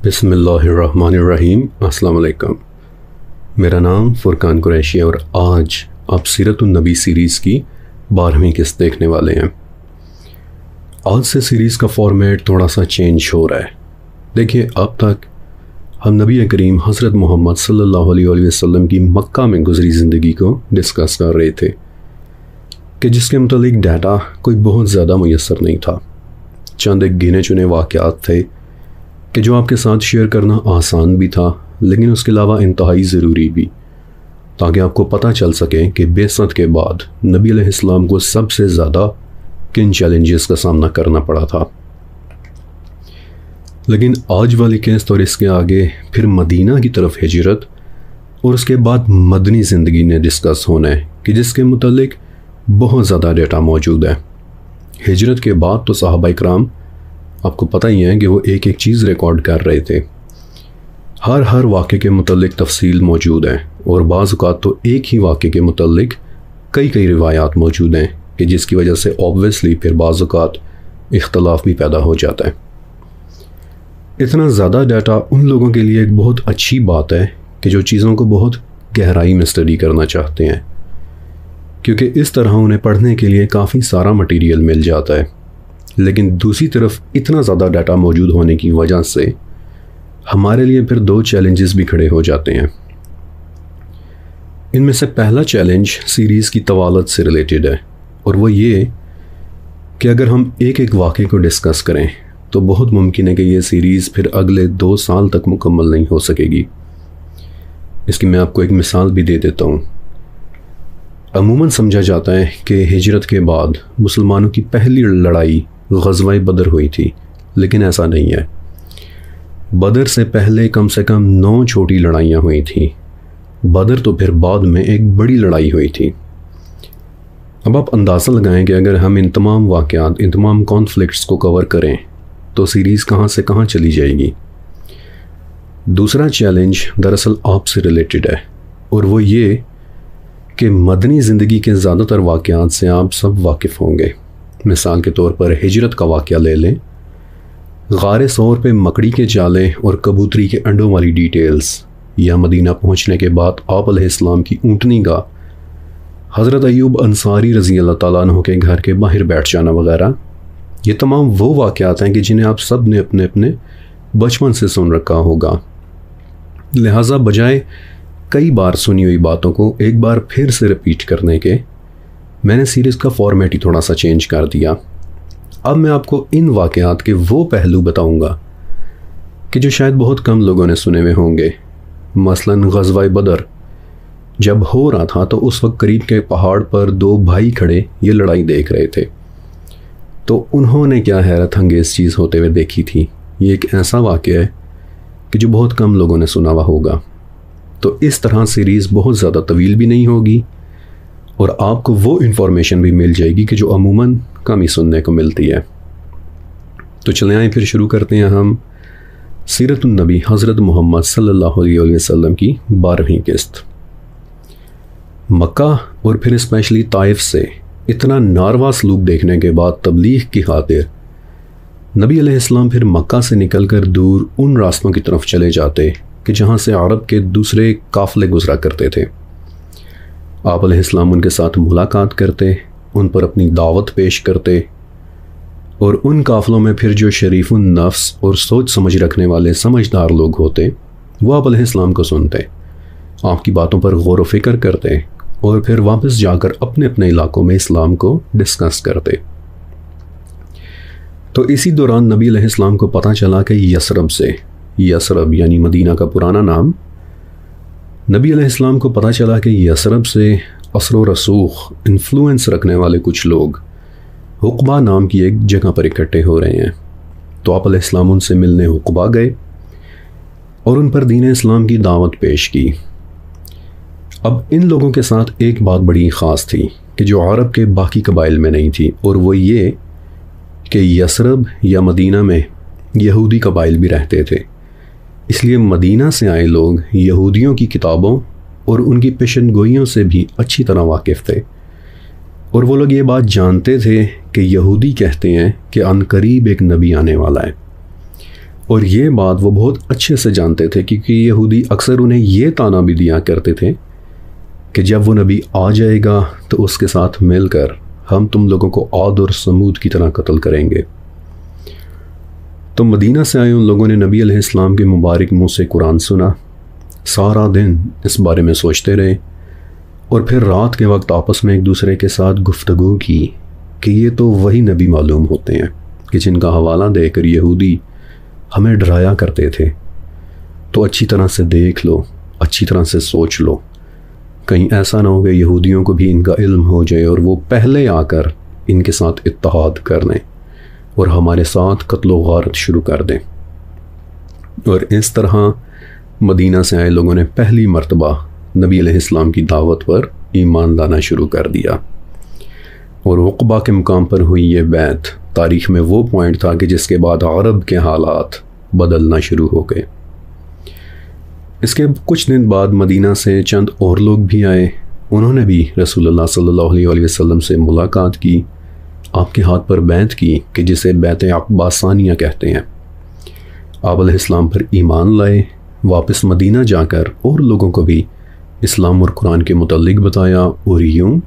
بسم اللہ الرحمن الرحیم۔ السلام علیکم۔ میرا نام فرقان قریشی ہے اور آج آپ سیرت النبی سیریز کی 12ویں قسط دیکھنے والے ہیں۔ آج سے سیریز کا فارمیٹ تھوڑا سا چینج ہو رہا ہے۔ دیکھیے، اب تک ہم نبی کریم حضرت محمد صلی اللہ علیہ وسلم کی مکہ میں گزری زندگی کو ڈسکس کر رہے تھے کہ جس کے متعلق ڈیٹا کوئی بہت زیادہ میسر نہیں تھا۔ چند ایک گنے چنے واقعات تھے کہ جو آپ کے ساتھ شیئر کرنا آسان بھی تھا، لیکن اس کے علاوہ انتہائی ضروری بھی، تاکہ آپ کو پتہ چل سکے کہ بعثت کے بعد نبی علیہ السلام کو سب سے زیادہ کن چیلنجز کا سامنا کرنا پڑا تھا۔ لیکن آج والی قسط اور اس کے آگے پھر مدینہ کی طرف ہجرت اور اس کے بعد مدنی زندگی نے ڈسکس ہونا ہے کہ جس کے متعلق بہت زیادہ ڈیٹا موجود ہے۔ ہجرت کے بعد تو صحابہ اکرام آپ کو پتہ ہی ہے کہ وہ ایک ایک چیز ریکارڈ کر رہے تھے۔ ہر واقعے کے متعلق تفصیل موجود ہے اور بعض اوقات تو ایک ہی واقعے کے متعلق کئی روایات موجود ہیں کہ جس کی وجہ سے اوبویسلی پھر بعض اوقات اختلاف بھی پیدا ہو جاتا ہے۔ اتنا زیادہ ڈیٹا ان لوگوں کے لیے ایک بہت اچھی بات ہے کہ جو چیزوں کو بہت گہرائی میں اسٹڈی کرنا چاہتے ہیں، کیونکہ اس طرح انہیں پڑھنے کے لیے کافی سارا مٹیریل مل جاتا ہے۔ لیکن دوسری طرف اتنا زیادہ ڈیٹا موجود ہونے کی وجہ سے ہمارے لیے پھر دو چیلنجز بھی کھڑے ہو جاتے ہیں۔ ان میں سے پہلا چیلنج سیریز کی طوالت سے ریلیٹڈ ہے، اور وہ یہ کہ اگر ہم ایک ایک واقعے کو ڈسکس کریں تو بہت ممکن ہے کہ یہ سیریز پھر اگلے 2 سال تک مکمل نہیں ہو سکے گی۔ اس کی میں آپ کو ایک مثال بھی دے دیتا ہوں۔ عموماً سمجھا جاتا ہے کہ ہجرت کے بعد مسلمانوں کی پہلی لڑائی غزوہ بدر ہوئی تھی، لیکن ایسا نہیں ہے۔ بدر سے پہلے کم سے کم 9 چھوٹی لڑائیاں ہوئی تھیں۔ بدر تو پھر بعد میں ایک بڑی لڑائی ہوئی تھی۔ اب آپ اندازہ لگائیں کہ اگر ہم ان تمام واقعات، ان تمام کانفلکٹس کو کور کریں تو سیریز کہاں سے کہاں چلی جائے گی۔ دوسرا چیلنج دراصل آپ سے ریلیٹڈ ہے، اور وہ یہ کہ مدنی زندگی کے زیادہ تر واقعات سے آپ سب واقف ہوں گے۔ مثال کے طور پر ہجرت کا واقعہ لے لیں۔ غار ثور پہ مکڑی کے جالے اور کبوتری کے انڈوں والی ڈیٹیلز، یا مدینہ پہنچنے کے بعد آپ علیہ السلام کی اونٹنی کا حضرت ایوب انصاری رضی اللہ تعالیٰ عنہ کے گھر کے باہر بیٹھ جانا وغیرہ، یہ تمام وہ واقعات ہیں کہ جنہیں آپ سب نے اپنے اپنے بچپن سے سن رکھا ہوگا۔ لہٰذا بجائے کئی بار سنی ہوئی باتوں کو ایک بار پھر سے رپیٹ کرنے کے، میں نے سیریز کا فارمیٹ ہی تھوڑا سا چینج کر دیا۔ اب میں آپ کو ان واقعات کے وہ پہلو بتاؤں گا کہ جو شاید بہت کم لوگوں نے سنے ہوئے ہوں گے۔ مثلاً غزوہ بدر جب ہو رہا تھا تو اس وقت قریب کے پہاڑ پر 2 بھائی کھڑے یہ لڑائی دیکھ رہے تھے، تو انہوں نے کیا حیرت انگیز چیز ہوتے ہوئے دیکھی تھی۔ یہ ایک ایسا واقعہ ہے کہ جو بہت کم لوگوں نے سنا ہوا ہوگا۔ تو اس طرح سیریز بہت زیادہ طویل بھی نہیں ہوگی اور آپ کو وہ انفارمیشن بھی مل جائے گی کہ جو عموماً کم ہی سننے کو ملتی ہے۔ تو چلیں آئیں پھر شروع کرتے ہیں ہم سیرت النبی حضرت محمد صلی اللہ علیہ وسلم کی 12ویں قسط۔ مکہ اور پھر اسپیشلی طائف سے اتنا ناروا سلوک دیکھنے کے بعد تبلیغ کی خاطر نبی علیہ السلام پھر مکہ سے نکل کر دور ان راستوں کی طرف چلے جاتے کہ جہاں سے عرب کے دوسرے قافلے گزرا کرتے تھے۔ آپ علیہ السلام ان کے ساتھ ملاقات کرتے، ان پر اپنی دعوت پیش کرتے، اور ان قافلوں میں پھر جو شریف النفس اور سوچ سمجھ رکھنے والے سمجھدار لوگ ہوتے وہ آپ علیہ السلام کو سنتے، آپ کی باتوں پر غور و فکر کرتے، اور پھر واپس جا کر اپنے اپنے علاقوں میں اسلام کو ڈسکس کرتے۔ تو اسی دوران نبی علیہ السلام کو پتہ چلا کہ یثرب یعنی مدینہ کا پرانا نام، نبی علیہ السلام کو پتہ چلا کہ یثرب سے اثر و رسوخ، انفلوئنس رکھنے والے کچھ لوگ حقبہ نام کی ایک جگہ پر اکٹھے ہو رہے ہیں۔ تو آپ علیہ السلام ان سے ملنے حقبہ گئے اور ان پر دین اسلام کی دعوت پیش کی۔ اب ان لوگوں کے ساتھ ایک بات بڑی خاص تھی کہ جو عرب کے باقی قبائل میں نہیں تھی، اور وہ یہ کہ یثرب یا مدینہ میں یہودی قبائل بھی رہتے تھے۔ اس لیے مدینہ سے آئے لوگ یہودیوں کی کتابوں اور ان کی پیشن گوئیوں سے بھی اچھی طرح واقف تھے، اور وہ لوگ یہ بات جانتے تھے کہ یہودی کہتے ہیں کہ عنقریب ایک نبی آنے والا ہے، اور یہ بات وہ بہت اچھے سے جانتے تھے، کیونکہ یہودی اکثر انہیں یہ طعنہ بھی دیا کرتے تھے کہ جب وہ نبی آ جائے گا تو اس کے ساتھ مل کر ہم تم لوگوں کو عاد اور سمود کی طرح قتل کریں گے۔ تو مدینہ سے آئے ان لوگوں نے نبی علیہ السلام کے مبارک منہ سے قرآن سنا، سارا دن اس بارے میں سوچتے رہے، اور پھر رات کے وقت آپس میں ایک دوسرے کے ساتھ گفتگو کی کہ یہ تو وہی نبی معلوم ہوتے ہیں کہ جن کا حوالہ دے کر یہودی ہمیں ڈرایا کرتے تھے۔ تو اچھی طرح سے دیکھ لو، اچھی طرح سے سوچ لو، کہیں ایسا نہ ہو کہ یہودیوں کو بھی ان کا علم ہو جائے اور وہ پہلے آ کر ان کے ساتھ اتحاد کر لیں اور ہمارے ساتھ قتل و غارت شروع کر دیں۔ اور اس طرح مدینہ سے آئے لوگوں نے پہلی مرتبہ نبی علیہ السلام کی دعوت پر ایمان لانا شروع کر دیا، اور عقبہ کے مقام پر ہوئی یہ بیعت تاریخ میں وہ پوائنٹ تھا کہ جس کے بعد عرب کے حالات بدلنا شروع ہو گئے۔ اس کے کچھ دن بعد مدینہ سے چند اور لوگ بھی آئے، انہوں نے بھی رسول اللہ صلی اللہ علیہ وسلم سے ملاقات کی، آپ کے ہاتھ پر بیعت کی کہ جسے بیعت عقبہ ثانیہ کہتے ہیں۔ آپ علیہ السلام پر ایمان لائے، واپس مدینہ جا کر اور لوگوں کو بھی اسلام اور قرآن کے متعلق بتایا، اور یوں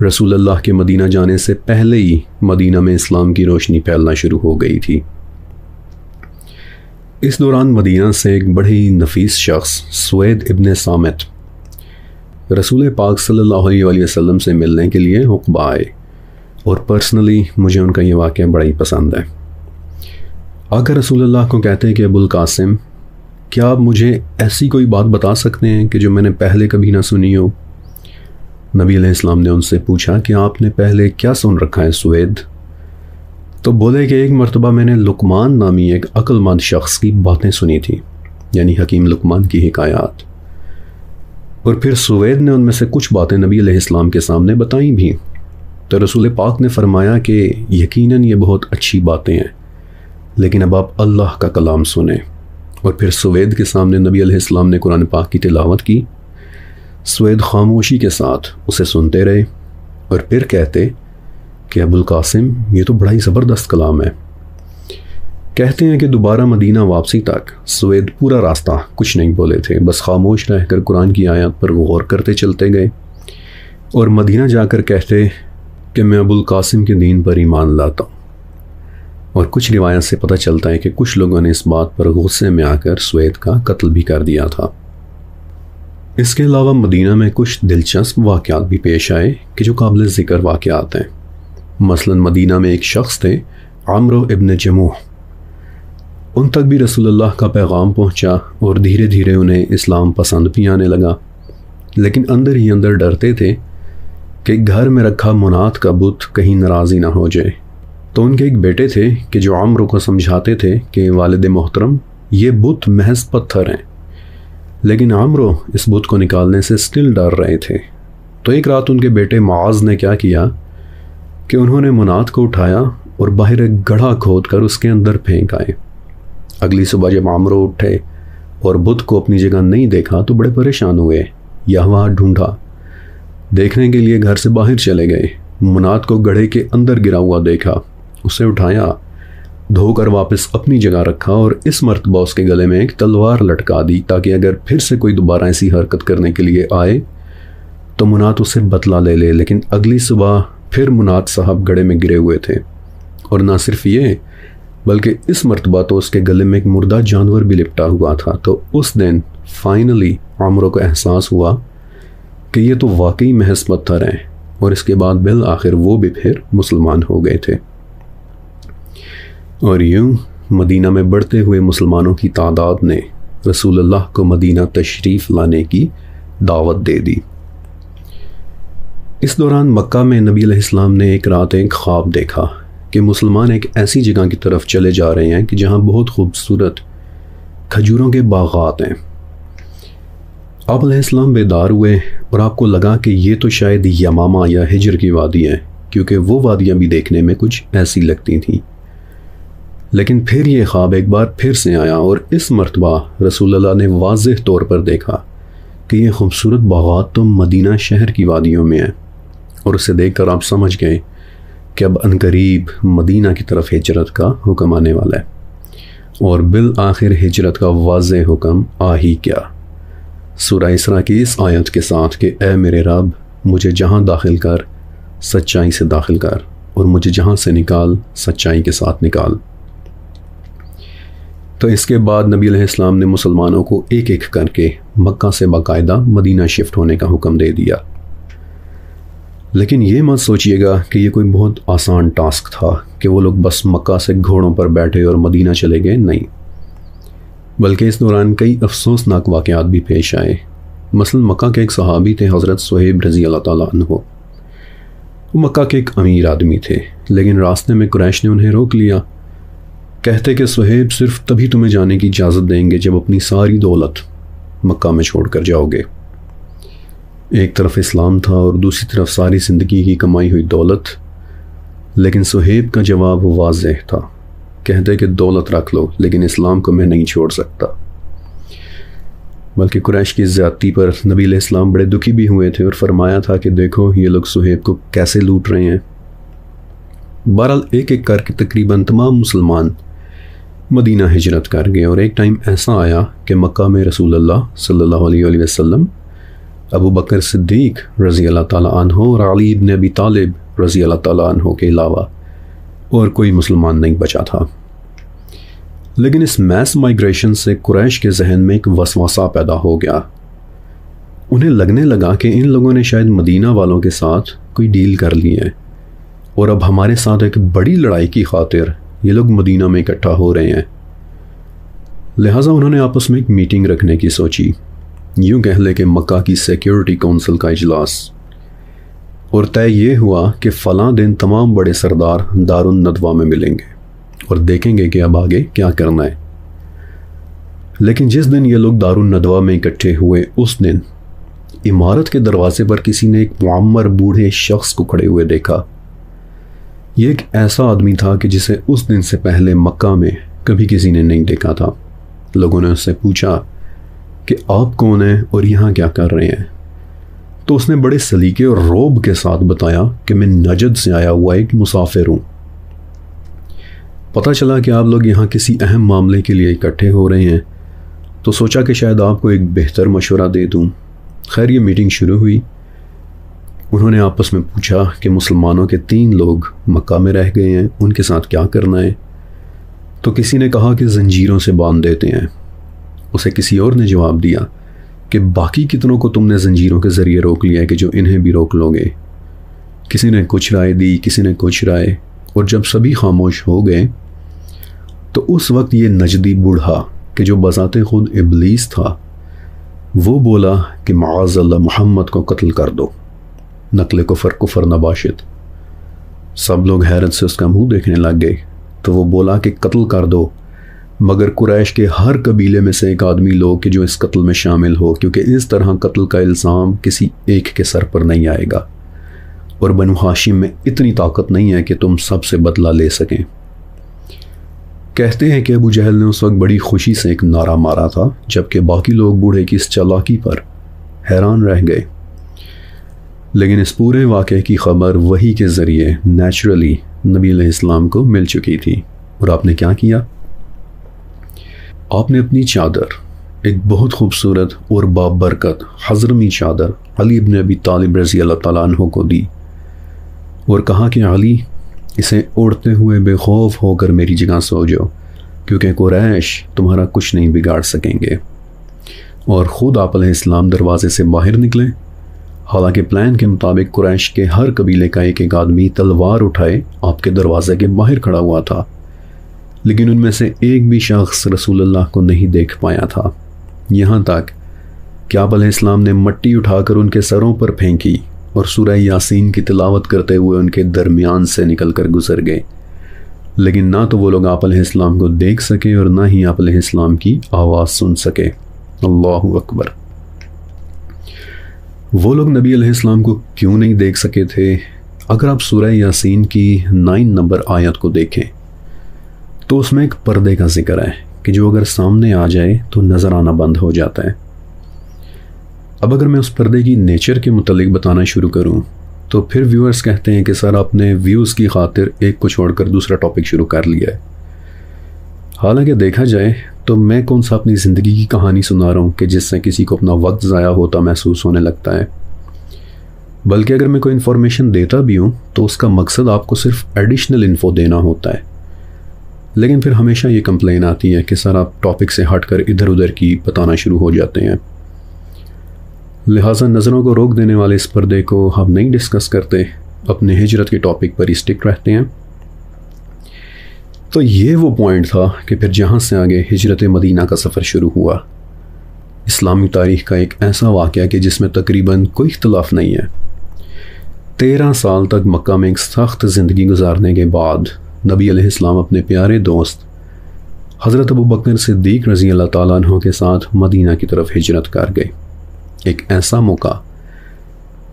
رسول اللہ کے مدینہ جانے سے پہلے ہی مدینہ میں اسلام کی روشنی پھیلنا شروع ہو گئی تھی۔ اس دوران مدینہ سے ایک بڑے ہی نفیس شخص سوید ابن صامت رسول پاک صلی اللہ علیہ وسلم سے ملنے کے لیے عقبہ آئے، اور پرسنلی مجھے ان کا یہ واقعہ بڑا ہی پسند ہے۔ اگر رسول اللہ کو کہتے ہیں کہ ابو القاسم، کیا آپ مجھے ایسی کوئی بات بتا سکتے ہیں کہ جو میں نے پہلے کبھی نہ سنی ہو؟ نبی علیہ السلام نے ان سے پوچھا کہ آپ نے پہلے کیا سن رکھا ہے سوید؟ تو بولے کہ ایک مرتبہ میں نے لقمان نامی ایک عقل مند شخص کی باتیں سنی تھی، یعنی حکیم لقمان کی حکایات، اور پھر سوید نے ان میں سے کچھ باتیں نبی علیہ السلام کے سامنے بتائیں بھی۔ تو رسول پاک نے فرمایا کہ یقیناً یہ بہت اچھی باتیں ہیں، لیکن اب آپ اللہ کا کلام سنیں۔ اور پھر سوید کے سامنے نبی علیہ السلام نے قرآن پاک کی تلاوت کی۔ سوید خاموشی کے ساتھ اسے سنتے رہے، اور پھر کہتے کہ ابو القاسم، یہ تو بڑا ہی زبردست کلام ہے۔ کہتے ہیں کہ دوبارہ مدینہ واپسی تک سوید پورا راستہ کچھ نہیں بولے تھے، بس خاموش رہ کر قرآن کی آیات پر غور کرتے چلتے گئے، اور مدینہ جا کر کہتے کہ میں ابو القاسم کے دین پر ایمان لاتا ہوں۔ اور کچھ روایت سے پتہ چلتا ہے کہ کچھ لوگوں نے اس بات پر غصے میں آ کر سوید کا قتل بھی کر دیا تھا۔ اس کے علاوہ مدینہ میں کچھ دلچسپ واقعات بھی پیش آئے کہ جو قابل ذکر واقعات ہیں۔ مثلا مدینہ میں ایک شخص تھے عمرو ابن جموح، ان تک بھی رسول اللہ کا پیغام پہنچا، اور دھیرے دھیرے انہیں اسلام پسند بھی آنے لگا، لیکن اندر ہی اندر ڈرتے تھے کہ گھر میں رکھا منات کا بت کہیں ناراضی نہ ہو جائے۔ تو ان کے ایک بیٹے تھے کہ جو عمرو کو سمجھاتے تھے کہ والد محترم، یہ بت محض پتھر ہیں، لیکن عمرو اس بت کو نکالنے سے سٹل ڈر رہے تھے۔ تو ایک رات ان کے بیٹے معاذ نے کیا کیا کہ انہوں نے منات کو اٹھایا اور باہر ایک گڑھا کھود کر اس کے اندر پھینک آئے۔ اگلی صبح جب عمرو اٹھے اور بت کو اپنی جگہ نہیں دیکھا تو بڑے پریشان ہوئے، یہ وہاں ڈھونڈا، دیکھنے کے لیے گھر سے باہر چلے گئے، منات کو گڑھے کے اندر گرا ہوا دیکھا، اسے اٹھایا، دھو کر واپس اپنی جگہ رکھا، اور اس مرتبہ اس کے گلے میں ایک تلوار لٹکا دی تاکہ اگر پھر سے کوئی دوبارہ ایسی حرکت کرنے کے لیے آئے تو منات اسے بدلہ لے لے۔ لیکن اگلی صبح پھر منات صاحب گڑھے میں گرے ہوئے تھے، اور نہ صرف یہ بلکہ اس مرتبہ تو اس کے گلے میں ایک مردہ جانور بھی لپٹا ہوا تھا۔ تو اس دن فائنلی عمرو کو احساس ہوا کہ یہ تو واقعی محض پتھر ہیں، اور اس کے بعد بالآخر وہ بھی پھر مسلمان ہو گئے تھے۔ اور یوں مدینہ میں بڑھتے ہوئے مسلمانوں کی تعداد نے رسول اللہ کو مدینہ تشریف لانے کی دعوت دے دی۔ اس دوران مکہ میں نبی علیہ السلام نے ایک رات ایک خواب دیکھا کہ مسلمان ایک ایسی جگہ کی طرف چلے جا رہے ہیں کہ جہاں بہت خوبصورت کھجوروں کے باغات ہیں۔ آپ علیہ السلام بیدار ہوئے اور آپ کو لگا کہ یہ تو شاید یمامہ یا ہجر کی وادی ہے، کیونکہ وہ وادیاں بھی دیکھنے میں کچھ ایسی لگتی تھیں۔ لیکن پھر یہ خواب ایک بار پھر سے آیا، اور اس مرتبہ رسول اللہ نے واضح طور پر دیکھا کہ یہ خوبصورت باغات تو مدینہ شہر کی وادیوں میں ہیں، اور اسے دیکھ کر آپ سمجھ گئے کہ اب عنقریب مدینہ کی طرف ہجرت کا حکم آنے والا ہے۔ اور بالآخر ہجرت کا واضح حکم آ ہی کیا۔ سورہ اسراء کی اس آیت کے ساتھ کہ اے میرے رب مجھے جہاں داخل کر سچائی سے داخل کر اور مجھے جہاں سے نکال سچائی کے ساتھ نکال۔ تو اس کے بعد نبی علیہ السلام نے مسلمانوں کو ایک ایک کر کے مکہ سے باقاعدہ مدینہ شفٹ ہونے کا حکم دے دیا۔ لیکن یہ مت سوچئے گا کہ یہ کوئی بہت آسان ٹاسک تھا کہ وہ لوگ بس مکہ سے گھوڑوں پر بیٹھے اور مدینہ چلے گئے، نہیں، بلکہ اس دوران کئی افسوسناک واقعات بھی پیش آئے۔ مثلا مکہ کے ایک صحابی تھے حضرت صہیب رضی اللہ تعالیٰ عنہ۔ وہ مکہ کے ایک امیر آدمی تھے، لیکن راستے میں قریش نے انہیں روک لیا، کہتے کہ صہیب صرف تبھی تمہیں جانے کی اجازت دیں گے جب اپنی ساری دولت مکہ میں چھوڑ کر جاؤ گے۔ ایک طرف اسلام تھا اور دوسری طرف ساری زندگی کی کمائی ہوئی دولت، لیکن صہیب کا جواب واضح تھا، کہتے کہ دولت رکھ لو لیکن اسلام کو میں نہیں چھوڑ سکتا۔ بلکہ قریش کی زیادتی پر نبی علیہ السلام بڑے دکھی بھی ہوئے تھے اور فرمایا تھا کہ دیکھو یہ لوگ صہیب کو کیسے لوٹ رہے ہیں۔ بہرحال ایک ایک کر کے تقریباً تمام مسلمان مدینہ ہجرت کر گئے، اور ایک ٹائم ایسا آیا کہ مکہ میں رسول اللہ صلی اللہ علیہ وآلہ وسلم، ابو بکر صدیق رضی اللہ تعالیٰ عنہ اور علی ابن ابی طالب رضی اللہ تعالیٰ عنہ کے علاوہ اور کوئی مسلمان نہیں بچا تھا۔ لیکن اس میس مائیگریشن سے قریش کے ذہن میں ایک وسوسہ پیدا ہو گیا۔ انہیں لگنے لگا کہ ان لوگوں نے شاید مدینہ والوں کے ساتھ کوئی ڈیل کر لی ہے، اور اب ہمارے ساتھ ایک بڑی لڑائی کی خاطر یہ لوگ مدینہ میں اکٹھا ہو رہے ہیں۔ لہٰذا انہوں نے آپس میں ایک میٹنگ رکھنے کی سوچی، یوں کہہ لے کہ مکہ کی سیکیورٹی کونسل کا اجلاس، اور طے یہ ہوا کہ فلاں دن تمام بڑے سردار دار الندوہ میں ملیں گے اور دیکھیں گے کہ اب آگے کیا کرنا ہے۔ لیکن جس دن یہ لوگ دار الندوہ میں اکٹھے ہوئے، اس دن عمارت کے دروازے پر کسی نے ایک معمر بوڑھے شخص کو کھڑے ہوئے دیکھا۔ یہ ایک ایسا آدمی تھا کہ جسے اس دن سے پہلے مکہ میں کبھی کسی نے نہیں دیکھا تھا۔ لوگوں نے اس سے پوچھا کہ آپ کون ہیں اور یہاں کیا کر رہے ہیں؟ تو اس نے بڑے سلیقے اور رعب کے ساتھ بتایا کہ میں نجد سے آیا ہوا ایک مسافر ہوں۔ پتہ چلا کہ آپ لوگ یہاں کسی اہم معاملے کے لیے اکٹھے ہو رہے ہیں، تو سوچا کہ شاید آپ کو ایک بہتر مشورہ دے دوں۔ خیر یہ میٹنگ شروع ہوئی۔ انہوں نے آپس میں پوچھا کہ مسلمانوں کے 3 لوگ مکہ میں رہ گئے ہیں، ان کے ساتھ کیا کرنا ہے؟ تو کسی نے کہا کہ زنجیروں سے باندھ دیتے ہیں۔ اسے کسی اور نے جواب دیا کہ باقی کتنوں کو تم نے زنجیروں کے ذریعے روک لیا ہے کہ جو انہیں بھی روک لو گے؟ کسی نے کچھ رائے دی، کسی نے کچھ رائے، اور جب سبھی خاموش ہو گئے تو اس وقت یہ نجدی بوڑھا کہ جو بذات خود ابلیس تھا، وہ بولا کہ معاذ اللہ محمد کو قتل کر دو، نقل کفر کفر نباشد۔ سب لوگ حیرت سے اس کا منہ دیکھنے لگ گئے۔ تو وہ بولا کہ قتل کر دو، مگر قریش کے ہر قبیلے میں سے ایک آدمی لو کہ جو اس قتل میں شامل ہو، کیونکہ اس طرح قتل کا الزام کسی ایک کے سر پر نہیں آئے گا، اور بنو ہاشم میں اتنی طاقت نہیں ہے کہ تم سب سے بدلہ لے سکیں۔ کہتے ہیں کہ ابو جہل نے اس وقت بڑی خوشی سے ایک نعرہ مارا تھا، جبکہ باقی لوگ بوڑھے کی اس چالاکی پر حیران رہ گئے۔ لیکن اس پورے واقعے کی خبر وحی کے ذریعے نیچرلی نبی علیہ السلام کو مل چکی تھی، اور آپ نے کیا کیا؟ آپ نے اپنی چادر، ایک بہت خوبصورت اور بابرکت حضرمی چادر، علی ابن ابی طالب رضی اللہ تعالیٰ عنہ کو دی، اور کہا کہ علی اسے اوڑھتے ہوئے بے خوف ہو کر میری جگہ سو جاؤ، کیونکہ قریش تمہارا کچھ نہیں بگاڑ سکیں گے۔ اور خود آپ علیہ السلام دروازے سے باہر نکلے۔ حالانکہ پلان کے مطابق قریش کے ہر قبیلے کا ایک ایک آدمی تلوار اٹھائے آپ کے دروازے کے باہر کھڑا ہوا تھا، لیکن ان میں سے ایک بھی شخص رسول اللہ کو نہیں دیکھ پایا تھا، یہاں تک کہ آپ علیہ السلام نے مٹی اٹھا کر ان کے سروں پر پھینکی اور سورہ یاسین کی تلاوت کرتے ہوئے ان کے درمیان سے نکل کر گزر گئے، لیکن نہ تو وہ لوگ آپ علیہ السلام کو دیکھ سکے اور نہ ہی آپ علیہ السلام کی آواز سن سکے۔ اللہ اکبر۔ وہ لوگ نبی علیہ السلام کو کیوں نہیں دیکھ سکے تھے؟ اگر آپ سورہ یاسین کی 9 نمبر آیت کو دیکھیں تو اس میں ایک پردے کا ذکر ہے کہ جو اگر سامنے آ جائے تو نظر آنا بند ہو جاتا ہے۔ اب اگر میں اس پردے کی نیچر کے متعلق بتانا شروع کروں تو پھر ویورز کہتے ہیں کہ سر آپ نے ویوز کی خاطر ایک کو چھوڑ کر دوسرا ٹاپک شروع کر لیا ہے۔ حالانکہ دیکھا جائے تو میں کون سا اپنی زندگی کی کہانی سنا رہا ہوں کہ جس سے کسی کو اپنا وقت ضائع ہوتا محسوس ہونے لگتا ہے، بلکہ اگر میں کوئی انفارمیشن دیتا بھی ہوں تو اس کا مقصد آپ کو صرف ایڈیشنل انفو دینا ہوتا ہے، لیکن پھر ہمیشہ یہ کمپلین آتی ہے کہ سر آپ ٹاپک سے ہٹ کر ادھر ادھر کی بتانا شروع ہو جاتے ہیں۔ لہٰذا نظروں کو روک دینے والے اس پردے کو ہم نہیں ڈسکس کرتے، اپنے ہجرت کے ٹاپک پر ہی اسٹک رہتے ہیں۔ تو یہ وہ پوائنٹ تھا کہ پھر جہاں سے آگے ہجرت مدینہ کا سفر شروع ہوا، اسلامی تاریخ کا ایک ایسا واقعہ کہ جس میں تقریباً کوئی اختلاف نہیں ہے۔ 13 سال تک مکہ میں ایک سخت زندگی گزارنے کے بعد نبی علیہ السلام اپنے پیارے دوست حضرت ابوبکر صدیق رضی اللہ تعالیٰ عنہ کے ساتھ مدینہ کی طرف ہجرت کر گئے۔ ایک ایسا موقع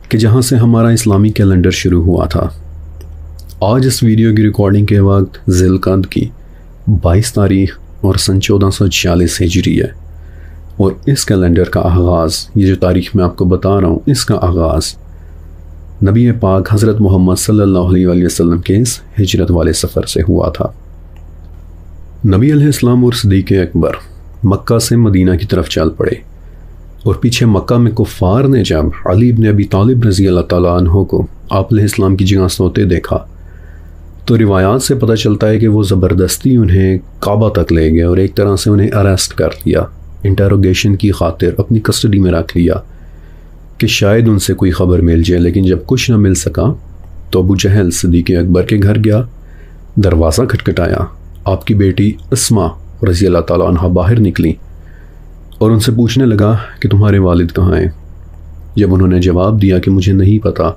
کہ جہاں سے ہمارا اسلامی کیلنڈر شروع ہوا تھا۔ آج اس ویڈیو کی ریکارڈنگ کے وقت ذی القعدہ کی 22 تاریخ اور سن 1446 ہجری ہے، اور اس کیلنڈر کا آغاز، یہ جو تاریخ میں آپ کو بتا رہا ہوں، اس کا آغاز نبی پاک حضرت محمد صلی اللہ علیہ وسلم کے اس ہجرت والے سفر سے ہوا تھا۔ نبی علیہ السلام اور صدیق اکبر مکہ سے مدینہ کی طرف چل پڑے، اور پیچھے مکہ میں کفار نے جب علی بن ابی طالب رضی اللہ تعالیٰ عنہ کو آپ علیہ السلام کی جگہ سوتے دیکھا تو روایات سے پتہ چلتا ہے کہ وہ زبردستی انہیں کعبہ تک لے گئے اور ایک طرح سے انہیں اریسٹ کر لیا، انٹروگیشن کی خاطر اپنی کسٹڈی میں رکھ لیا کہ شاید ان سے کوئی خبر مل جائے۔ لیکن جب کچھ نہ مل سکا تو ابو جہل صدیق اکبر کے گھر گیا، دروازہ کھٹکھٹایا، آپ کی بیٹی اسما رضی اللہ تعالیٰ عنہ باہر نکلی اور ان سے پوچھنے لگا کہ تمہارے والد کہاں ہیں؟ جب انہوں نے جواب دیا کہ مجھے نہیں پتا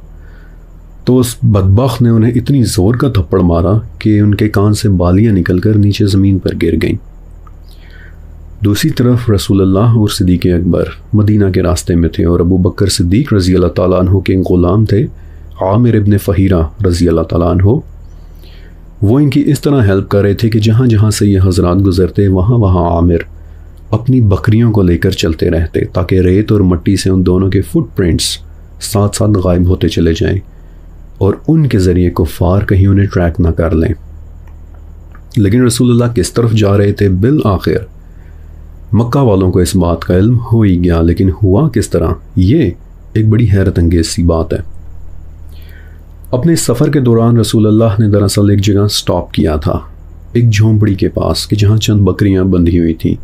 تو اس بدبخت نے انہیں اتنی زور کا تھپڑ مارا کہ ان کے کان سے بالیاں نکل کر نیچے زمین پر گر گئیں۔ دوسری طرف رسول اللہ اور صدیق اکبر مدینہ کے راستے میں تھے، اور ابو بکر صدیق رضی اللہ تعالیٰ عنہ کے غلام تھے عامر ابن فہیرہ رضی اللہ تعالیٰ عنہ۔ وہ ان کی اس طرح ہیلپ کر رہے تھے کہ جہاں جہاں سے یہ حضرات گزرتے وہاں وہاں عامر اپنی بکریوں کو لے کر چلتے رہتے تاکہ ریت اور مٹی سے ان دونوں کے فٹ پرنٹس ساتھ ساتھ غائب ہوتے چلے جائیں اور ان کے ذریعے کفار کہیں انہیں ٹریک نہ کر لیں۔ لیکن رسول اللہ کس طرف جا رہے تھے بالآخر مکہ والوں کو اس بات کا علم ہو ہی گیا، لیکن ہوا کس طرح، یہ ایک بڑی حیرت انگیز سی بات ہے۔ اپنے سفر کے دوران رسول اللہ نے دراصل ایک جگہ سٹاپ کیا تھا، ایک جھونپڑی کے پاس کہ جہاں چند بکریاں بندھی ہوئی تھیں،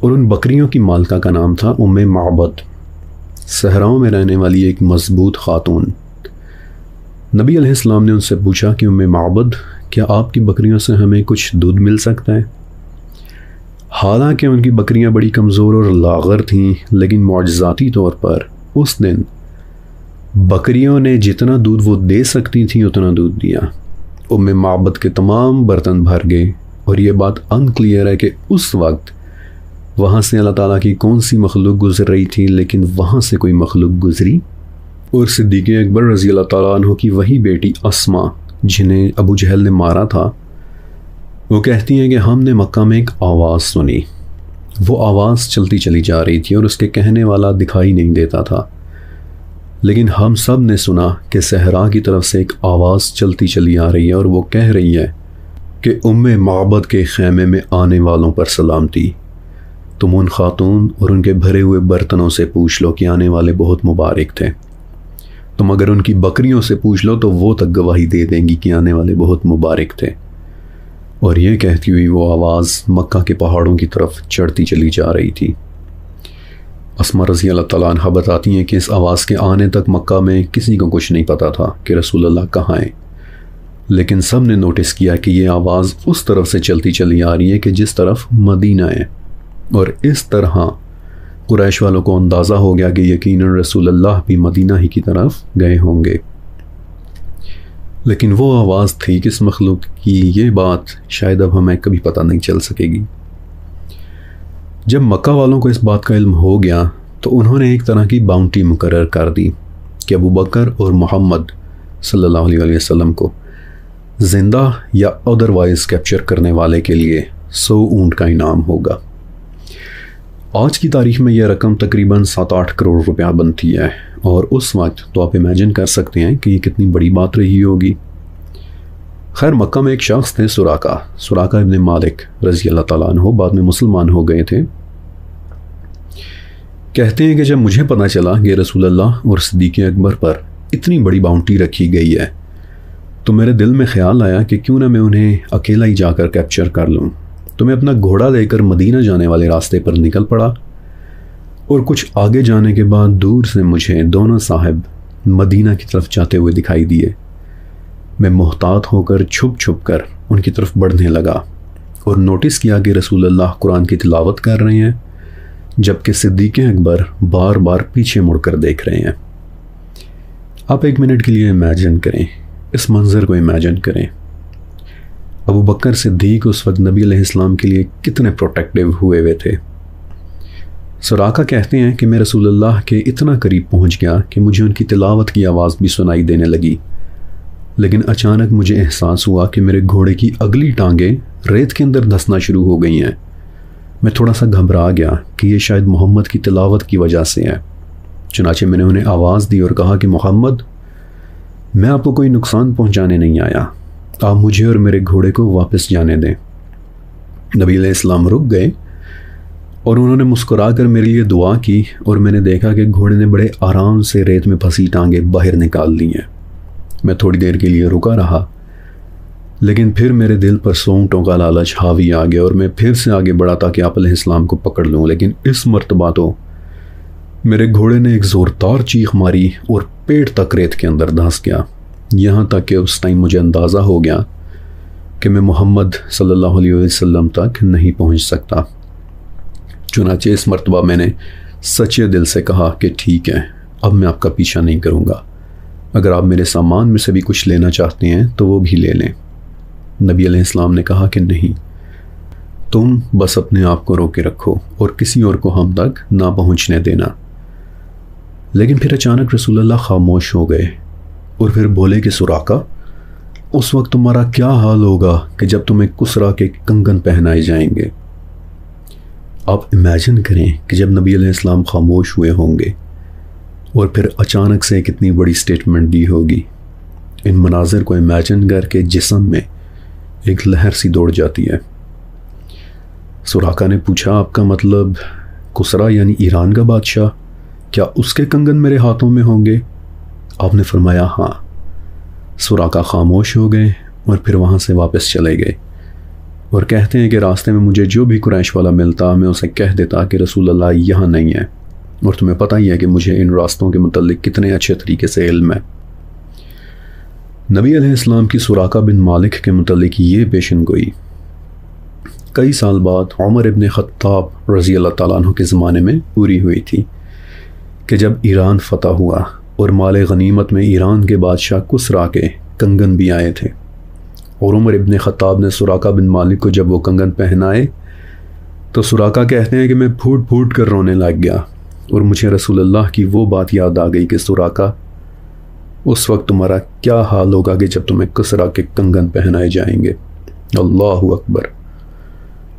اور ان بکریوں کی مالکہ کا نام تھا ام معبد، صحراؤں میں رہنے والی ایک مضبوط خاتون۔ نبی علیہ السلام نے ان سے پوچھا کہ ام معبد، کیا آپ کی بکریوں سے ہمیں کچھ دودھ مل سکتا ہے؟ حالانکہ ان کی بکریاں بڑی کمزور اور لاغر تھیں، لیکن معجزاتی طور پر اس دن بکریوں نے جتنا دودھ وہ دے سکتی تھیں اتنا دودھ دیا۔ ام معبد کے تمام برتن بھر گئے، اور یہ بات انکلیئر ہے کہ اس وقت وہاں سے اللہ تعالیٰ کی کون سی مخلوق گزر رہی تھی، لیکن وہاں سے کوئی مخلوق گزری، اور صدیق اکبر رضی اللہ تعالیٰ عنہ کی وہی بیٹی اسما جنہیں ابو جہل نے مارا تھا، وہ کہتی ہیں کہ ہم نے مکہ میں ایک آواز سنی۔ وہ آواز چلتی چلی جا رہی تھی اور اس کے کہنے والا دکھائی نہیں دیتا تھا، لیکن ہم سب نے سنا کہ صحرا کی طرف سے ایک آواز چلتی چلی آ رہی ہے، اور وہ کہہ رہی ہے کہ ام معبد کے خیمے میں آنے والوں پر سلامتی، تم ان خاتون اور ان کے بھرے ہوئے برتنوں سے پوچھ لو کہ آنے والے بہت مبارک تھے، تم اگر ان کی بکریوں سے پوچھ لو تو وہ تک گواہی دے دیں گی کہ آنے والے بہت مبارک تھے۔ اور یہ کہتی ہوئی وہ آواز مکہ کے پہاڑوں کی طرف چڑھتی چلی جا رہی تھی۔ اسما رضی اللہ تعالیٰ عنہ بتاتی ہیں کہ اس آواز کے آنے تک مکہ میں کسی کو کچھ نہیں پتا تھا کہ رسول اللہ کہاں ہیں، لیکن سب نے نوٹس کیا کہ یہ آواز اس طرف سے چلتی چلی آ رہی ہے کہ جس طرف مدینہ ہے، اور اس طرح قریش والوں کو اندازہ ہو گیا کہ یقیناً رسول اللہ بھی مدینہ ہی کی طرف گئے ہوں گے۔ لیکن وہ آواز تھی کس مخلوق کی، یہ بات شاید اب ہمیں کبھی پتہ نہیں چل سکے گی۔ جب مکہ والوں کو اس بات کا علم ہو گیا تو انہوں نے ایک طرح کی باؤنٹی مقرر کر دی کہ ابو بکر اور محمد صلی اللہ علیہ وسلم کو زندہ یا ادروائز کیپچر کرنے والے کے لیے 100 اونٹ کا انعام ہوگا۔ آج کی تاریخ میں یہ رقم تقریباً 7-8 کروڑ روپیہ بنتی ہے، اور اس وقت تو آپ امیجن کر سکتے ہیں کہ یہ کتنی بڑی بات رہی ہوگی۔ خیر مکہ میں ایک شخص تھے سراقہ ابن مالک رضی اللہ تعالیٰ عنہ، بعد میں مسلمان ہو گئے تھے۔ کہتے ہیں کہ جب مجھے پتہ چلا کہ رسول اللہ اور صدیق اکبر پر اتنی بڑی باؤنٹی رکھی گئی ہے تو میرے دل میں خیال آیا کہ کیوں نہ میں انہیں اکیلا ہی جا کر کیپچر کر لوں۔ تو میں اپنا گھوڑا لے کر مدینہ جانے والے راستے پر نکل پڑا، اور کچھ آگے جانے کے بعد دور سے مجھے دونوں صاحب مدینہ کی طرف جاتے ہوئے دکھائی دیے۔ میں محتاط ہو کر چھپ کر ان کی طرف بڑھنے لگا اور نوٹس کیا کہ رسول اللہ قرآن کی تلاوت کر رہے ہیں، جبکہ صدیق اکبر بار بار پیچھے مڑ کر دیکھ رہے ہیں۔ آپ ایک منٹ کے لیے امیجن کریں، اس منظر کو امیجن کریں۔ ابو بکر صدیق اس وقت نبی علیہ السلام کے لیے کتنے پروٹیکٹیو ہوئے تھے۔ سراقہ کہتے ہیں کہ میں رسول اللہ کے اتنا قریب پہنچ گیا کہ مجھے ان کی تلاوت کی آواز بھی سنائی دینے لگی، لیکن اچانک مجھے احساس ہوا کہ میرے گھوڑے کی اگلی ٹانگیں ریت کے اندر دھسنا شروع ہو گئی ہیں۔ میں تھوڑا سا گھبرا گیا کہ یہ شاید محمد کی تلاوت کی وجہ سے ہے۔ چنانچہ میں نے انہیں آواز دی اور کہا کہ محمد، میں آپ کو کوئی نقصان پہنچانے نہیں آیا، آپ مجھے اور میرے گھوڑے کو واپس جانے دیں۔ نبی علیہ السلام رک گئے اور انہوں نے مسکرا کر میرے لیے دعا کی، اور میں نے دیکھا کہ گھوڑے نے بڑے آرام سے ریت میں پھنسی ٹانگیں باہر نکال لی ہیں۔ میں تھوڑی دیر کے لیے رکا رہا، لیکن پھر میرے دل پر سونگٹوں کا لالچ حاوی آ گیا اور میں پھر سے آگے بڑھا تھا کہ آپ علیہ السلام کو پکڑ لوں، لیکن اس مرتبہ تو میرے گھوڑے نے ایک زوردار چیخ ماری اور پیٹ تک ریت کے اندر دھنس گیا، یہاں تک کہ اس ٹائم مجھے اندازہ ہو گیا کہ میں محمد صلی اللہ علیہ وسلم تک نہیں پہنچ سکتا۔ چنانچہ اس مرتبہ میں نے سچے دل سے کہا کہ ٹھیک ہے، اب میں آپ کا پیچھا نہیں کروں گا، اگر آپ میرے سامان میں سے بھی کچھ لینا چاہتے ہیں تو وہ بھی لے لیں۔ نبی علیہ السلام نے کہا کہ نہیں، تم بس اپنے آپ کو روکے رکھو اور کسی اور کو ہم تک نہ پہنچنے دینا۔ لیکن پھر اچانک رسول اللہ خاموش ہو گئے اور پھر بولے کہ سراقہ، اس وقت تمہارا کیا حال ہوگا کہ جب تمہیں کسرا کے کنگن پہنائے جائیں گے۔ آپ امیجن کریں کہ جب نبی علیہ السلام خاموش ہوئے ہوں گے اور پھر اچانک سے کتنی بڑی سٹیٹمنٹ دی ہوگی۔ ان مناظر کو امیجن کر کے جسم میں ایک لہر سی دوڑ جاتی ہے۔ سراقہ نے پوچھا، آپ کا مطلب کسرا یعنی ایران کا بادشاہ، کیا اس کے کنگن میرے ہاتھوں میں ہوں گے؟ آپ نے فرمایا ہاں۔ سراقہ خاموش ہو گئے اور پھر وہاں سے واپس چلے گئے، اور کہتے ہیں کہ راستے میں مجھے جو بھی قریش والا ملتا میں اسے کہہ دیتا کہ رسول اللہ یہاں نہیں ہے، اور تمہیں پتہ ہی ہے کہ مجھے ان راستوں کے متعلق کتنے اچھے طریقے سے علم ہے۔ نبی علیہ السلام کی سراقہ بن مالک کے متعلق یہ پیشن گوئی کئی سال بعد عمر ابن خطاب رضی اللہ تعالیٰ عنہ کے زمانے میں پوری ہوئی تھی کہ جب ایران فتح ہوا اور مال غنیمت میں ایران کے بادشاہ کسرا کے کنگن بھی آئے تھے، اور عمر ابن خطاب نے سراقہ بن مالک کو جب وہ کنگن پہنائے تو سراقہ کہتے ہیں کہ میں پھوٹ پھوٹ کر رونے لگ گیا، اور مجھے رسول اللہ کی وہ بات یاد آ گئی کہ سراقہ، اس وقت تمہارا کیا حال ہوگا کہ جب تمہیں کسرا کے کنگن پہنائے جائیں گے۔ اللہ اکبر،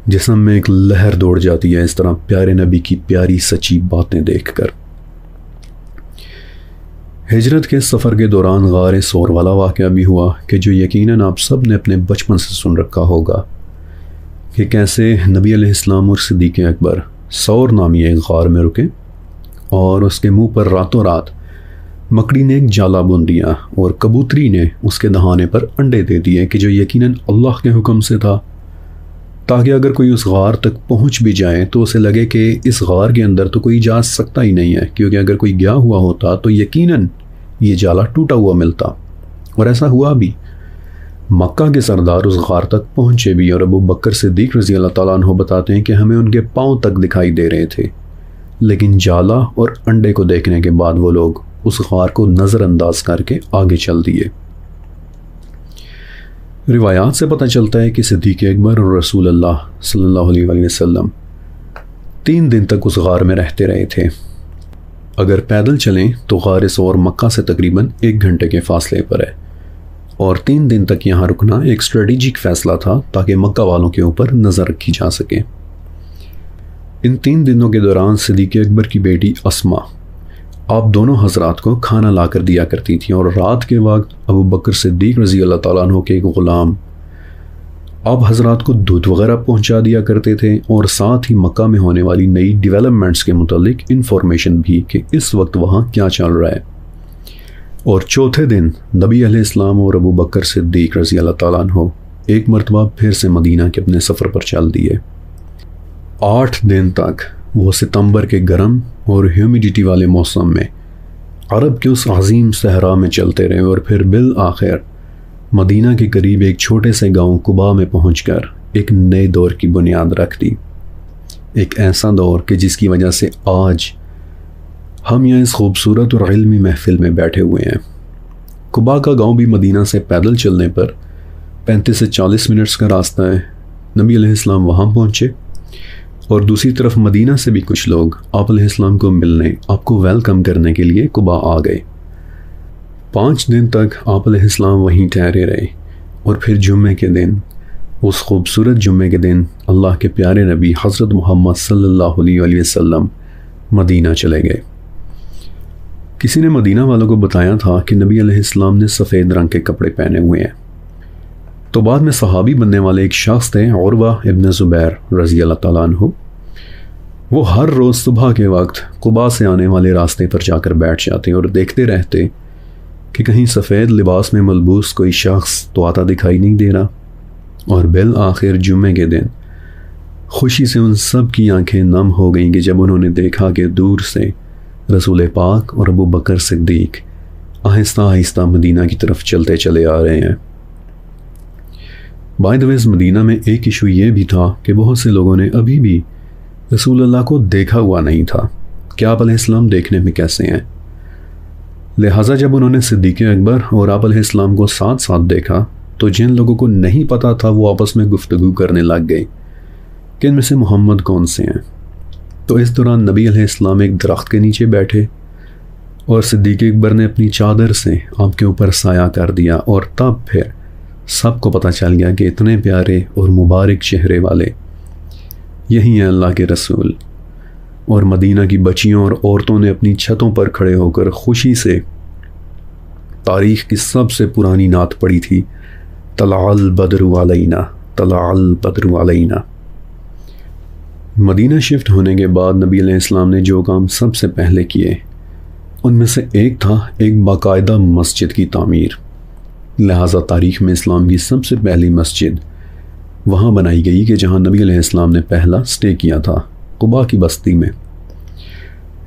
جسم میں ایک لہر دوڑ جاتی ہے اس طرح پیارے نبی کی پیاری سچی باتیں دیکھ کر۔ ہجرت کے سفر کے دوران غار ثور والا واقعہ بھی ہوا کہ جو یقیناً آپ سب نے اپنے بچپن سے سن رکھا ہوگا کہ کیسے نبی علیہ السلام اور صدیق اکبر ثور نامی ایک غار میں رکے، اور اس کے منہ پر راتوں رات مکڑی نے ایک جالا بن دیا اور کبوتری نے اس کے دہانے پر انڈے دے دیے کہ جو یقیناً اللہ کے حکم سے تھا، تاکہ اگر کوئی اس غار تک پہنچ بھی جائے تو اسے لگے کہ اس غار کے اندر تو کوئی جا سکتا ہی نہیں ہے، کیونکہ اگر کوئی گیا ہوا ہوتا تو یقیناً یہ جالا ٹوٹا ہوا ملتا، اور ایسا ہوا بھی۔ مکہ کے سردار اس غار تک پہنچے بھی، اور ابو بکر صدیق رضی اللہ تعالیٰ عنہ بتاتے ہیں کہ ہمیں ان کے پاؤں تک دکھائی دے رہے تھے، لیکن جالا اور انڈے کو دیکھنے کے بعد وہ لوگ اس غار کو نظر انداز کر کے آگے چل دیے۔ روایات سے پتہ چلتا ہے کہ صدیق اکبر اور رسول اللہ صلی اللہ علیہ وآلہ وسلم 3 دن تک اس غار میں رہتے رہے تھے۔ اگر پیدل چلیں تو غار ثور مکہ سے تقریباً 1 گھنٹے کے فاصلے پر ہے، اور 3 دن تک یہاں رکنا ایک اسٹریٹجک فیصلہ تھا تاکہ مکہ والوں کے اوپر نظر رکھی جا سکے۔ ان 3 دنوں کے دوران صدیق اکبر کی بیٹی اسما آپ دونوں حضرات کو کھانا لا کر دیا کرتی تھیں، اور رات کے وقت ابو بکر صدیق رضی اللہ تعالیٰ عنہ کے ایک غلام آپ حضرات کو دودھ وغیرہ پہنچا دیا کرتے تھے، اور ساتھ ہی مکہ میں ہونے والی نئی ڈیولپمنٹس کے متعلق انفارمیشن بھی کہ اس وقت وہاں کیا چل رہا ہے۔ اور چوتھے دن نبی علیہ السلام اور ابو بکر صدیق رضی اللہ تعالیٰ عنہ ایک مرتبہ پھر سے مدینہ کے اپنے سفر پر چل دیے۔ 8 دن تک وہ ستمبر کے گرم اور ہیومیڈیٹی والے موسم میں عرب کے اس عظیم صحرا میں چلتے رہے، اور پھر بالآخر مدینہ کے قریب ایک چھوٹے سے گاؤں قباء میں پہنچ کر ایک نئے دور کی بنیاد رکھ دی۔ ایک ایسا دور کہ جس کی وجہ سے آج ہم یہاں اس خوبصورت اور علمی محفل میں بیٹھے ہوئے ہیں۔ قباء کا گاؤں بھی مدینہ سے پیدل چلنے پر 35 سے 40 منٹس کا راستہ ہے۔ نبی علیہ السلام وہاں پہنچے، اور دوسری طرف مدینہ سے بھی کچھ لوگ آپ علیہ السلام کو ملنے، آپ کو ویلکم کرنے کے لیے قباء آ گئے۔ 5 دن تک آپ علیہ السلام وہیں ٹھہرے رہے، اور پھر جمعے کے دن، اس خوبصورت جمعے کے دن، اللہ کے پیارے نبی حضرت محمد صلی اللہ علیہ وسلم مدینہ چلے گئے۔ کسی نے مدینہ والوں کو بتایا تھا کہ نبی علیہ السلام نے سفید رنگ کے کپڑے پہنے ہوئے ہیں۔ تو بعد میں صحابی بننے والے ایک شخص تھے، عروہ ابن زبیر رضی اللہ تعالیٰ عنہ۔ وہ ہر روز صبح کے وقت قباء سے آنے والے راستے پر جا کر بیٹھ جاتے اور دیکھتے رہتے کہ کہیں سفید لباس میں ملبوس کوئی شخص تو آتا دکھائی نہیں دے رہا، اور بالآخر جمعے کے دن خوشی سے ان سب کی آنکھیں نم ہو گئیں کہ جب انہوں نے دیکھا کہ دور سے رسول پاک اور ابو بکر صدیق آہستہ آہستہ مدینہ کی طرف چلتے چلے آ رہے ہیں۔ بائی دا وے مدینہ میں ایک ایشو یہ بھی تھا کہ بہت سے لوگوں نے ابھی بھی رسول اللہ کو دیکھا ہوا نہیں تھا کہ آپ علیہ السلام دیکھنے میں کیسے ہیں۔ لہٰذا جب انہوں نے صدیق اکبر اور آپ علیہ السلام کو ساتھ ساتھ دیکھا تو جن لوگوں کو نہیں پتا تھا وہ آپس میں گفتگو کرنے لگ گئے کہ ان میں سے محمد کون سے ہیں۔ تو اس دوران نبی علیہ السلام ایک درخت کے نیچے بیٹھے، اور صدیق اکبر نے اپنی چادر سے آپ کے اوپر سایہ کر دیا، اور تب پھر سب کو پتہ چل گیا کہ اتنے پیارے اور مبارک چہرے والے یہی ہیں اللہ کے رسول۔ اور مدینہ کی بچیوں اور عورتوں نے اپنی چھتوں پر کھڑے ہو کر خوشی سے تاریخ کی سب سے پرانی نعت پڑھی تھی، طلع البدر علینا، طلع البدر علینا۔ مدینہ شفٹ ہونے کے بعد نبی علیہ السلام نے جو کام سب سے پہلے کیے ان میں سے ایک تھا ایک باقاعدہ مسجد کی تعمیر۔ لہٰذا تاریخ میں اسلام کی سب سے پہلی مسجد وہاں بنائی گئی کہ جہاں نبی علیہ السلام نے پہلا سٹے کیا تھا، قباء کی بستی میں۔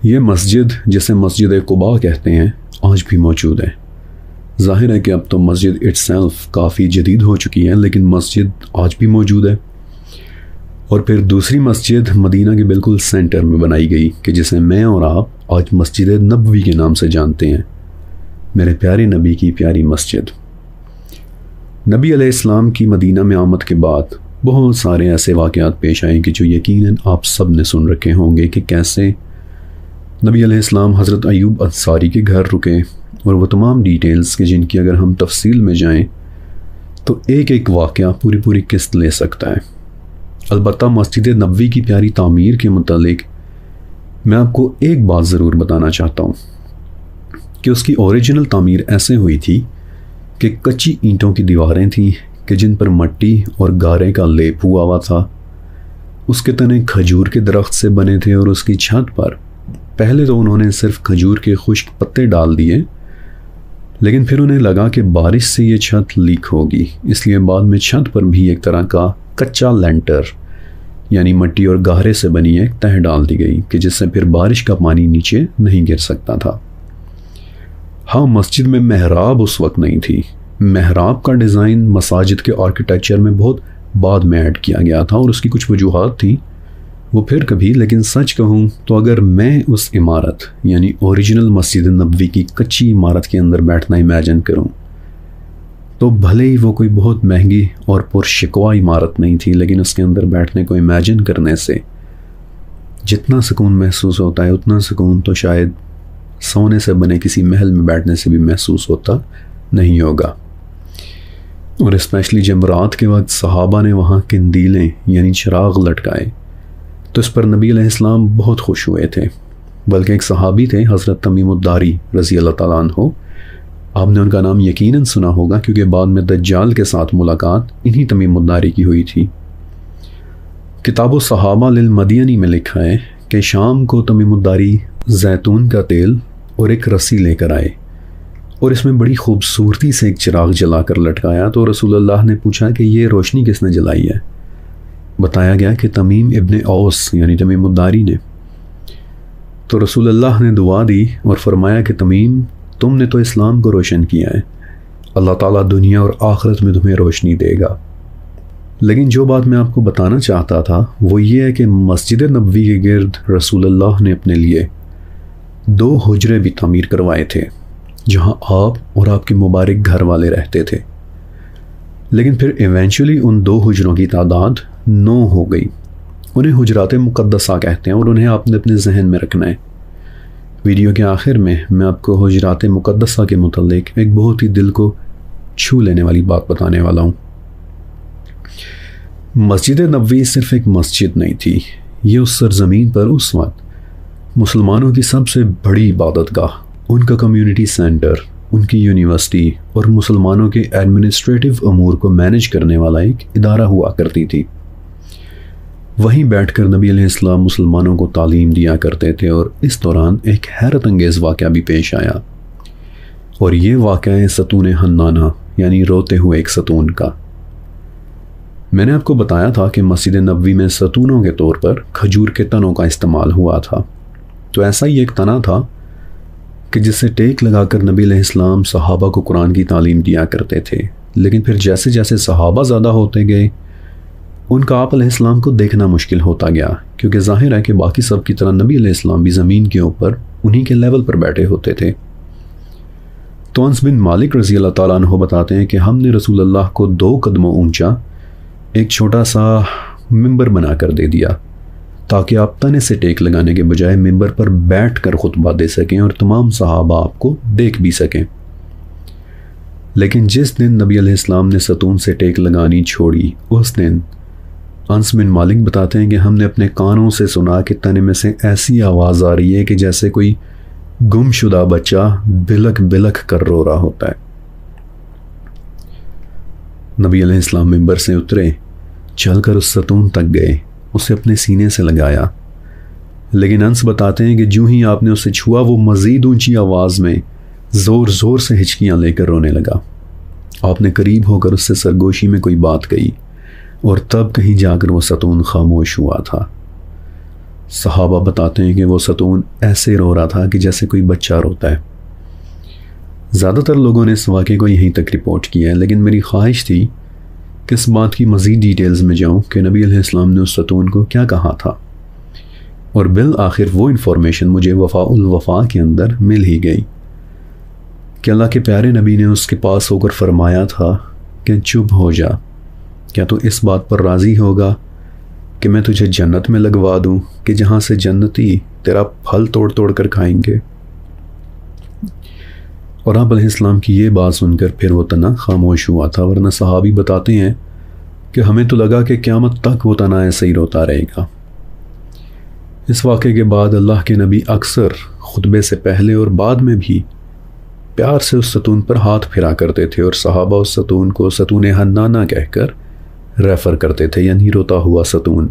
یہ مسجد جسے مسجد قباء کہتے ہیں آج بھی موجود ہے۔ ظاہر ہے کہ اب تو مسجد اٹسیلف کافی جدید ہو چکی ہے، لیکن مسجد آج بھی موجود ہے۔ اور پھر دوسری مسجد مدینہ کے بالکل سینٹر میں بنائی گئی کہ جسے میں اور آپ آج مسجد نبوی کے نام سے جانتے ہیں، میرے پیارے نبی کی پیاری مسجد۔ نبی علیہ السلام کی مدینہ میں آمد کے بعد بہت سارے ایسے واقعات پیش آئے کہ جو یقیناً آپ سب نے سن رکھے ہوں گے کہ کیسے نبی علیہ السلام حضرت ایوب انصاری کے گھر رکے، اور وہ تمام ڈیٹیلز کہ جن کی اگر ہم تفصیل میں جائیں تو ایک ایک واقعہ پوری قسط لے سکتا ہے۔ البتہ مسجد نبوی کی پیاری تعمیر کے متعلق میں آپ کو ایک بات ضرور بتانا چاہتا ہوں کہ اس کی اوریجنل تعمیر ایسے ہوئی تھی کہ کچی اینٹوں کی دیواریں تھیں کہ جن پر مٹی اور گارے کا لیپ ہوا تھا، اس کے تنے کھجور کے درخت سے بنے تھے، اور اس کی چھت پر پہلے تو انہوں نے صرف کھجور کے خشک پتے ڈال دیے، لیکن پھر انہیں لگا کہ بارش سے یہ چھت لیک ہوگی، اس لیے بعد میں چھت پر بھی ایک طرح کا کچا لینٹر یعنی مٹی اور گہرے سے بنی ایک تہ ڈال دی گئی کہ جس سے پھر بارش کا پانی نیچے نہیں گر سکتا تھا۔ ہاں، مسجد میں محراب اس وقت نہیں تھی۔ محراب کا ڈیزائن مساجد کے آرکیٹیکچر میں بہت بعد میں ایڈ کیا گیا تھا، اور اس کی کچھ وجوہات تھیں، وہ پھر کبھی۔ لیکن سچ کہوں تو اگر میں اس عمارت یعنی اوریجنل مسجد نبوی کی کچی عمارت کے اندر بیٹھنا امیجن کروں تو بھلے ہی وہ کوئی بہت مہنگی اور پرشکوا عمارت نہیں تھی، لیکن اس کے اندر بیٹھنے کو امیجن کرنے سے جتنا سکون محسوس ہوتا ہے اتنا سکون تو شاید سونے سے بنے کسی محل میں بیٹھنے سے بھی محسوس ہوتا نہیں ہوگا۔ اور اسپیشلی جب رات کے وقت صحابہ نے وہاں قندیلیں یعنی چراغ لٹکائے تو اس پر نبی علیہ السلام بہت خوش ہوئے تھے۔ بلکہ ایک صحابی تھے حضرت تمیم الداری رضی اللہ تعالیٰ عنہ. آپ نے ان کا نام یقیناً سنا ہوگا کیونکہ بعد میں دجال کے ساتھ ملاقات انہی تمیم الداری کی ہوئی تھی. کتاب الصحابہ للمدینی میں لکھا ہے کہ شام کو تمیم الداری زیتون کا تیل اور ایک رسی لے کر آئے اور اس میں بڑی خوبصورتی سے ایک چراغ جلا کر لٹکایا. تو رسول اللہ نے پوچھا کہ یہ روشنی کس نے جلائی ہے؟ بتایا گیا کہ تمیم ابن اوس یعنی تمیم الداری نے. تو رسول اللہ نے دعا دی اور فرمایا کہ تمیم، تم نے تو اسلام کو روشن کیا ہے، اللہ تعالیٰ دنیا اور آخرت میں تمہیں روشنی دے گا. لیکن جو بات میں آپ کو بتانا چاہتا تھا وہ یہ ہے کہ مسجد نبوی کے گرد رسول اللہ نے اپنے لیے 2 حجرے بھی تعمیر کروائے تھے جہاں آپ اور آپ کے مبارک گھر والے رہتے تھے. لیکن پھر ایونچولی ان 2 حجروں کی تعداد 9 ہو گئی. انہیں حجرات مقدسہ کہتے ہیں اور انہیں آپ نے اپنے ذہن میں رکھنا ہے. ویڈیو کے آخر میں آپ کو حجرات مقدسہ کے متعلق ایک بہت ہی دل کو چھو لینے والی بات بتانے والا ہوں. مسجد نبوی صرف ایک مسجد نہیں تھی، یہ اس سرزمین پر اس وقت مسلمانوں کی سب سے بڑی عبادت گاہ، ان کا کمیونٹی سینٹر، ان کی یونیورسٹی اور مسلمانوں کے ایڈمنسٹریٹو امور کو مینج کرنے والا ایک ادارہ ہوا کرتی تھی. وہیں بیٹھ کر نبی علیہ السلام مسلمانوں کو تعلیم دیا کرتے تھے اور اس دوران ایک حیرت انگیز واقعہ بھی پیش آیا، اور یہ واقعہ ہے ستون حنانہ یعنی روتے ہوئے ایک ستون کا. میں نے آپ کو بتایا تھا کہ مسجد نبوی میں ستونوں کے طور پر کھجور کے تنوں کا استعمال ہوا تھا. تو ایسا ہی ایک تنا تھا کہ جس سے ٹیک لگا کر نبی علیہ السلام صحابہ کو قرآن کی تعلیم دیا کرتے تھے. لیکن پھر جیسے جیسے صحابہ زیادہ ہوتے گئے ان کا آپ علیہ السلام کو دیکھنا مشکل ہوتا گیا، کیونکہ ظاہر ہے کہ باقی سب کی طرح نبی علیہ السلام بھی زمین کے اوپر انہی کے لیول پر بیٹھے ہوتے تھے. تو انس بن مالک رضی اللہ تعالیٰ عنہ بتاتے ہیں کہ ہم نے رسول اللہ کو 2 قدموں اونچا ایک چھوٹا سا ممبر بنا کر دے دیا تاکہ آپ تنے سے ٹیک لگانے کے بجائے ممبر پر بیٹھ کر خطبہ دے سکیں اور تمام صحابہ آپ کو دیکھ بھی سکیں. لیکن جس دن نبی علیہ السلام نے ستون سے ٹیک لگانی چھوڑی، اس دن انس بن مالک بتاتے ہیں کہ ہم نے اپنے کانوں سے سنا کہ تنے میں سے ایسی آواز آ رہی ہے کہ جیسے کوئی گم شدہ بچہ بلک بلک کر رو رہا ہوتا ہے. نبی علیہ السلام ممبر سے اترے، چل کر اس ستون تک گئے، اسے اپنے سینے سے لگایا. لیکن انس بتاتے ہیں کہ جو ہی آپ نے اسے چھوا وہ مزید اونچی آواز میں زور زور سے ہچکیاں لے کر رونے لگا. آپ نے قریب ہو کر اس سے سرگوشی میں کوئی بات کہی اور تب کہیں جا کر وہ ستون خاموش ہوا تھا. صحابہ بتاتے ہیں کہ وہ ستون ایسے رو رہا تھا کہ جیسے کوئی بچہ روتا ہے. زیادہ تر لوگوں نے اس واقعے کو یہیں تک رپورٹ کیا ہے، لیکن میری خواہش تھی کہ اس بات کی مزید ڈیٹیلز میں جاؤں کہ نبی علیہ السلام نے اس ستون کو کیا کہا تھا. اور بالآخر وہ انفارمیشن مجھے وفاء الوفا کے اندر مل ہی گئی کہ اللہ کے پیارے نبی نے اس کے پاس ہو کر فرمایا تھا کہ چپ ہو جا، کیا تو اس بات پر راضی ہوگا کہ میں تجھے جنت میں لگوا دوں کہ جہاں سے جنتی تیرا پھل توڑ توڑ کر کھائیں گے. اور آپ علیہ السلام کی یہ بات سن کر پھر وہ تنا خاموش ہوا تھا، ورنہ صحابی بتاتے ہیں کہ ہمیں تو لگا کہ قیامت تک وہ تنا ایسے ہی روتا رہے گا. اس واقعے کے بعد اللہ کے نبی اکثر خطبے سے پہلے اور بعد میں بھی پیار سے اس ستون پر ہاتھ پھرا کرتے تھے اور صحابہ اس ستون کو ستون حنانہ کہہ کر ریفر کرتے تھے، یعنی روتا ہوا ستون.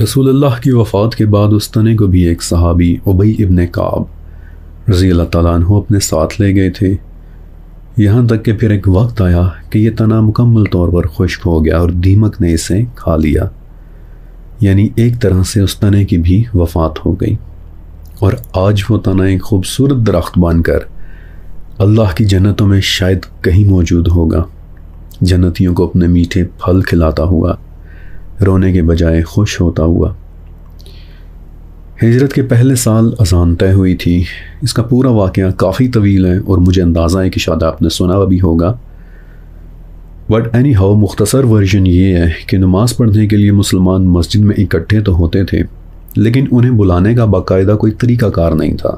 رسول اللہ کی وفات کے بعد اس تنے کو بھی ایک صحابی ابی ابن کعب رضی اللہ تعالیٰ عنہ اپنے ساتھ لے گئے تھے، یہاں تک کہ پھر ایک وقت آیا کہ یہ تنا مکمل طور پر خشک ہو گیا اور دیمک نے اسے کھا لیا. یعنی ایک طرح سے اس تنے کی بھی وفات ہو گئی، اور آج وہ تنا ایک خوبصورت درخت بن کر اللہ کی جنتوں میں شاید کہیں موجود ہوگا، جنتیوں کو اپنے میٹھے پھل کھلاتا ہوا، رونے کے بجائے خوش ہوتا ہوا. ہجرت کے پہلے سال اذان طے ہوئی تھی. اس کا پورا واقعہ کافی طویل ہے اور مجھے اندازہ ہے کہ شاید آپ نے سنا بھی ہوگا، بٹ اینی ہاؤ مختصر ورژن یہ ہے کہ نماز پڑھنے کے لیے مسلمان مسجد میں اکٹھے تو ہوتے تھے، لیکن انہیں بلانے کا باقاعدہ کوئی طریقہ کار نہیں تھا.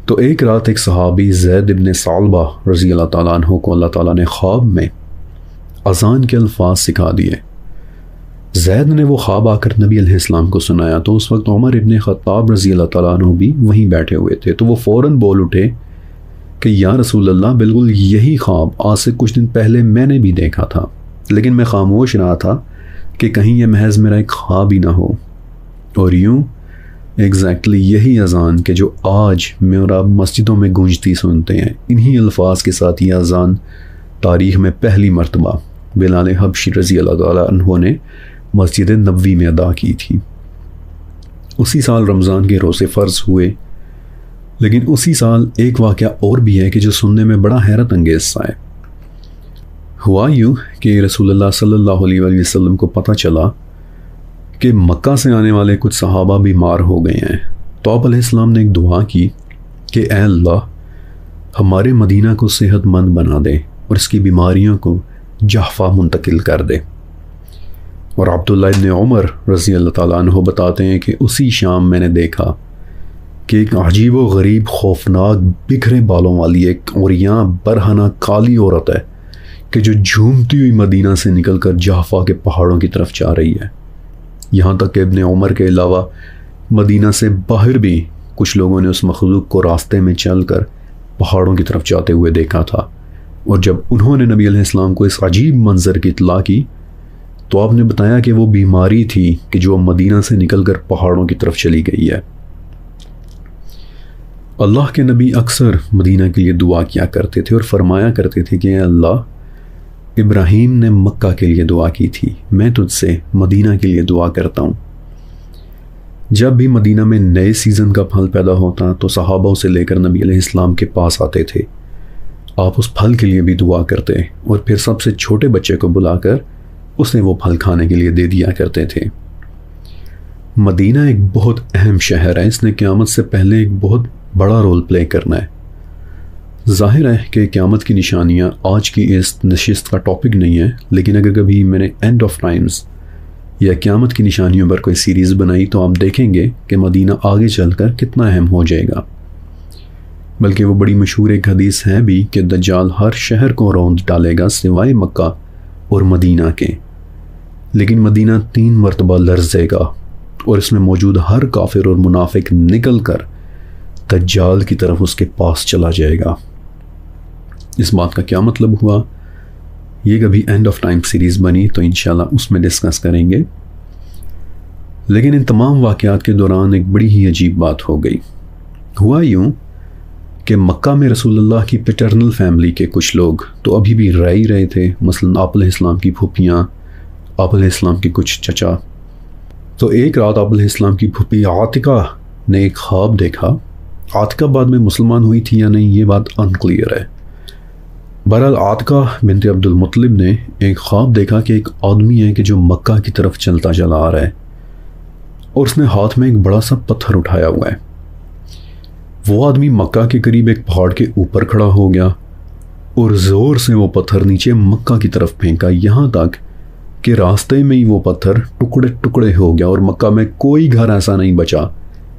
تو ایک رات ایک صحابی زید ابن ثعلبہ رضی اللہ تعالیٰ عنہ کو اللہ تعالیٰ نے خواب میں اذان کے الفاظ سکھا دیے. زید نے وہ خواب آ کر نبی علیہ السلام کو سنایا تو اس وقت عمر ابن خطاب رضی اللہ تعالیٰ عنہ بھی وہیں بیٹھے ہوئے تھے، تو وہ فوراً بول اٹھے کہ یا رسول اللہ، بالکل یہی خواب آج سے کچھ دن پہلے میں نے بھی دیکھا تھا، لیکن میں خاموش رہا تھا کہ کہیں یہ محض میرا ایک خواب ہی نہ ہو۔ اور یوں ایگزیکٹلی یہی اذان کہ جو آج میں اور آپ مسجدوں میں گونجتی سنتے ہیں، انہی الفاظ کے ساتھ یہ اذان تاریخ میں پہلی مرتبہ بلال حبشی رضی اللہ تعالیٰ عنہ نے مسجد نبوی میں ادا کی تھی۔ اسی سال رمضان کے روزے فرض ہوئے، لیکن اسی سال ایک واقعہ اور بھی ہے کہ جو سننے میں بڑا حیرت انگیز سا ہے۔ ہوا یوں کہ رسول اللہ صلی اللہ علیہ وآلہ وسلم کو پتہ چلا کہ مکہ سے آنے والے کچھ صحابہ بیمار ہو گئے ہیں، تو آپ علیہ السلام نے ایک دعا کی کہ اے اللہ، ہمارے مدینہ کو صحت مند بنا دے اور اس کی بیماریوں کو جحفہ منتقل کر دے۔ اور عبداللہ ابن عمر رضی اللہ تعالیٰ عنہ بتاتے ہیں کہ اسی شام میں نے دیکھا کہ ایک عجیب و غریب خوفناک بکھرے بالوں والی ایک عریاں برہنہ کالی عورت ہے کہ جو جھومتی ہوئی مدینہ سے نکل کر جحفہ کے پہاڑوں کی طرف جا رہی ہے۔ یہاں تک کہ ابن عمر کے علاوہ مدینہ سے باہر بھی کچھ لوگوں نے اس مخلوق کو راستے میں چل کر پہاڑوں کی طرف جاتے ہوئے دیکھا تھا، اور جب انہوں نے نبی علیہ السلام کو اس عجیب منظر کی اطلاع کی تو آپ نے بتایا کہ وہ بیماری تھی کہ جو مدینہ سے نکل کر پہاڑوں کی طرف چلی گئی ہے۔ اللہ کے نبی اکثر مدینہ کے لیے دعا کیا کرتے تھے اور فرمایا کرتے تھے کہ اے اللہ، ابراہیم نے مکہ کے لیے دعا کی تھی، میں تجھ سے مدینہ کے لیے دعا کرتا ہوں۔ جب بھی مدینہ میں نئے سیزن کا پھل پیدا ہوتا تو صحابہ اسے لے کر نبی علیہ السلام کے پاس آتے تھے، آپ اس پھل کے لیے بھی دعا کرتے اور پھر سب سے چھوٹے بچے کو بلا کر اسے وہ پھل کھانے کے لیے دے دیا کرتے تھے۔ مدینہ ایک بہت اہم شہر ہے، اس نے قیامت سے پہلے ایک بہت بڑا رول پلے کرنا ہے۔ ظاہر ہے کہ قیامت کی نشانیاں آج کی اس نشست کا ٹاپک نہیں ہے، لیکن اگر کبھی میں نے اینڈ آف ٹائمز یا قیامت کی نشانیوں پر کوئی سیریز بنائی تو آپ دیکھیں گے کہ مدینہ آگے چل کر کتنا اہم ہو جائے گا۔ بلکہ وہ بڑی مشہور ایک حدیث ہے بھی کہ دجال ہر شہر کو روند ڈالے گا سوائے مکہ اور مدینہ کے، لیکن مدینہ 3 مرتبہ لرزے گا اور اس میں موجود ہر کافر اور منافق نکل کر دجال کی طرف اس کے پاس چلا جائے گا۔ اس بات کا کیا مطلب ہوا؟ یہ کبھی اینڈ آف ٹائم سیریز بنی تو انشاءاللہ اس میں ڈسکس کریں گے۔ لیکن ان تمام واقعات کے دوران ایک بڑی ہی عجیب بات ہو گئی۔ ہوا یوں کہ مکہ میں رسول اللہ کی پیٹرنل فیملی کے کچھ لوگ تو ابھی بھی رہ ہی رہے تھے، مثلا آپ علیہ السلام کی پھوپھیاں، آپ علیہ السلام کے کچھ چچا۔ تو ایک رات آپ علیہ السلام کی پھوپھی عاتقہ نے ایک خواب دیکھا۔ عاتقہ بعد میں مسلمان ہوئی تھی یا نہیں یہ بات انکلیئر ہے۔ بہرحال عاتقہ بنت عبد المطلب نے ایک خواب دیکھا کہ ایک آدمی ہے کہ جو مکہ کی طرف چلتا چلا آ رہا ہے اور اس نے ہاتھ میں ایک بڑا سا پتھر اٹھایا ہوا ہے۔ وہ آدمی مکہ کے قریب ایک پہاڑ کے اوپر کھڑا ہو گیا اور زور سے وہ پتھر نیچے مکہ کی طرف پھینکا، یہاں تک کہ راستے میں ہی وہ پتھر ٹکڑے ٹکڑے ہو گیا اور مکہ میں کوئی گھر ایسا نہیں بچا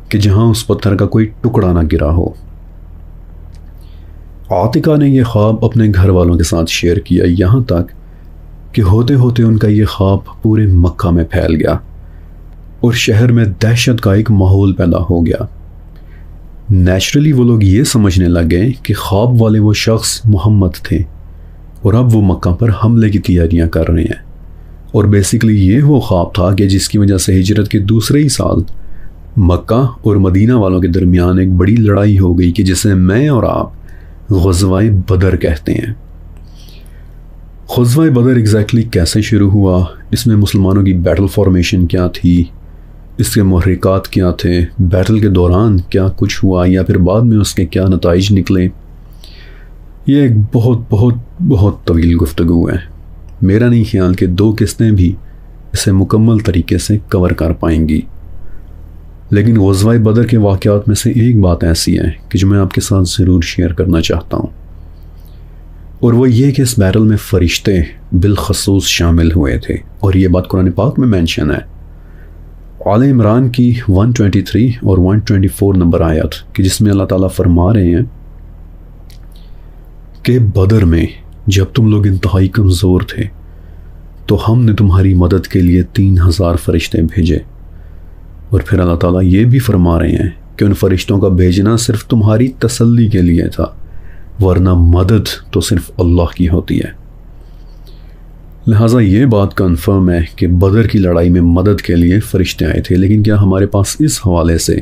کہ جہاں اس پتھر کا کوئی ٹکڑا نہ گرا ہو۔ عاتقہ نے یہ خواب اپنے گھر والوں کے ساتھ شیئر کیا، یہاں تک کہ ہوتے ہوتے ان کا یہ خواب پورے مکہ میں پھیل گیا اور شہر میں دہشت کا ایک ماحول پیدا ہو گیا۔ نیچرلی وہ لوگ یہ سمجھنے لگے کہ خواب والے وہ شخص محمد تھے اور اب وہ مکہ پر حملے کی تیاریاں کر رہے ہیں، اور بیسیکلی یہ وہ خواب تھا کہ جس کی وجہ سے ہجرت کے دوسرے ہی سال مکہ اور مدینہ والوں کے درمیان ایک بڑی لڑائی ہو گئی کہ جسے میں اور آپ غزوہ بدر کہتے ہیں۔ غزوہ بدر ایگزیکٹلی کیسے شروع ہوا، اس میں مسلمانوں کی بیٹل فارمیشن کیا تھی، اس کے محرکات کیا تھے، بیٹل کے دوران کیا کچھ ہوا یا پھر بعد میں اس کے کیا نتائج نکلے، یہ ایک بہت بہت بہت طویل گفتگو ہے۔ میرا نہیں خیال کہ 2 قسطیں بھی اسے مکمل طریقے سے کور کر پائیں گی، لیکن غزوہ بدر کے واقعات میں سے ایک بات ایسی ہے کہ جو میں آپ کے ساتھ ضرور شیئر کرنا چاہتا ہوں، اور وہ یہ کہ اس بیٹل میں فرشتے بالخصوص شامل ہوئے تھے، اور یہ بات قرآن پاک میں مینشن ہے، آل عمران کی 123 اور 124 نمبر آیت کہ جس میں اللہ تعالیٰ فرما رہے ہیں کہ بدر میں جب تم لوگ انتہائی کمزور تھے تو ہم نے تمہاری مدد کے لیے 3000 فرشتے بھیجے۔ اور پھر اللہ تعالیٰ یہ بھی فرما رہے ہیں کہ ان فرشتوں کا بھیجنا صرف تمہاری تسلی کے لیے تھا، ورنہ مدد تو صرف اللہ کی ہوتی ہے۔ لہٰذا یہ بات کنفرم ہے کہ بدر کی لڑائی میں مدد کے لیے فرشتے آئے تھے، لیکن کیا ہمارے پاس اس حوالے سے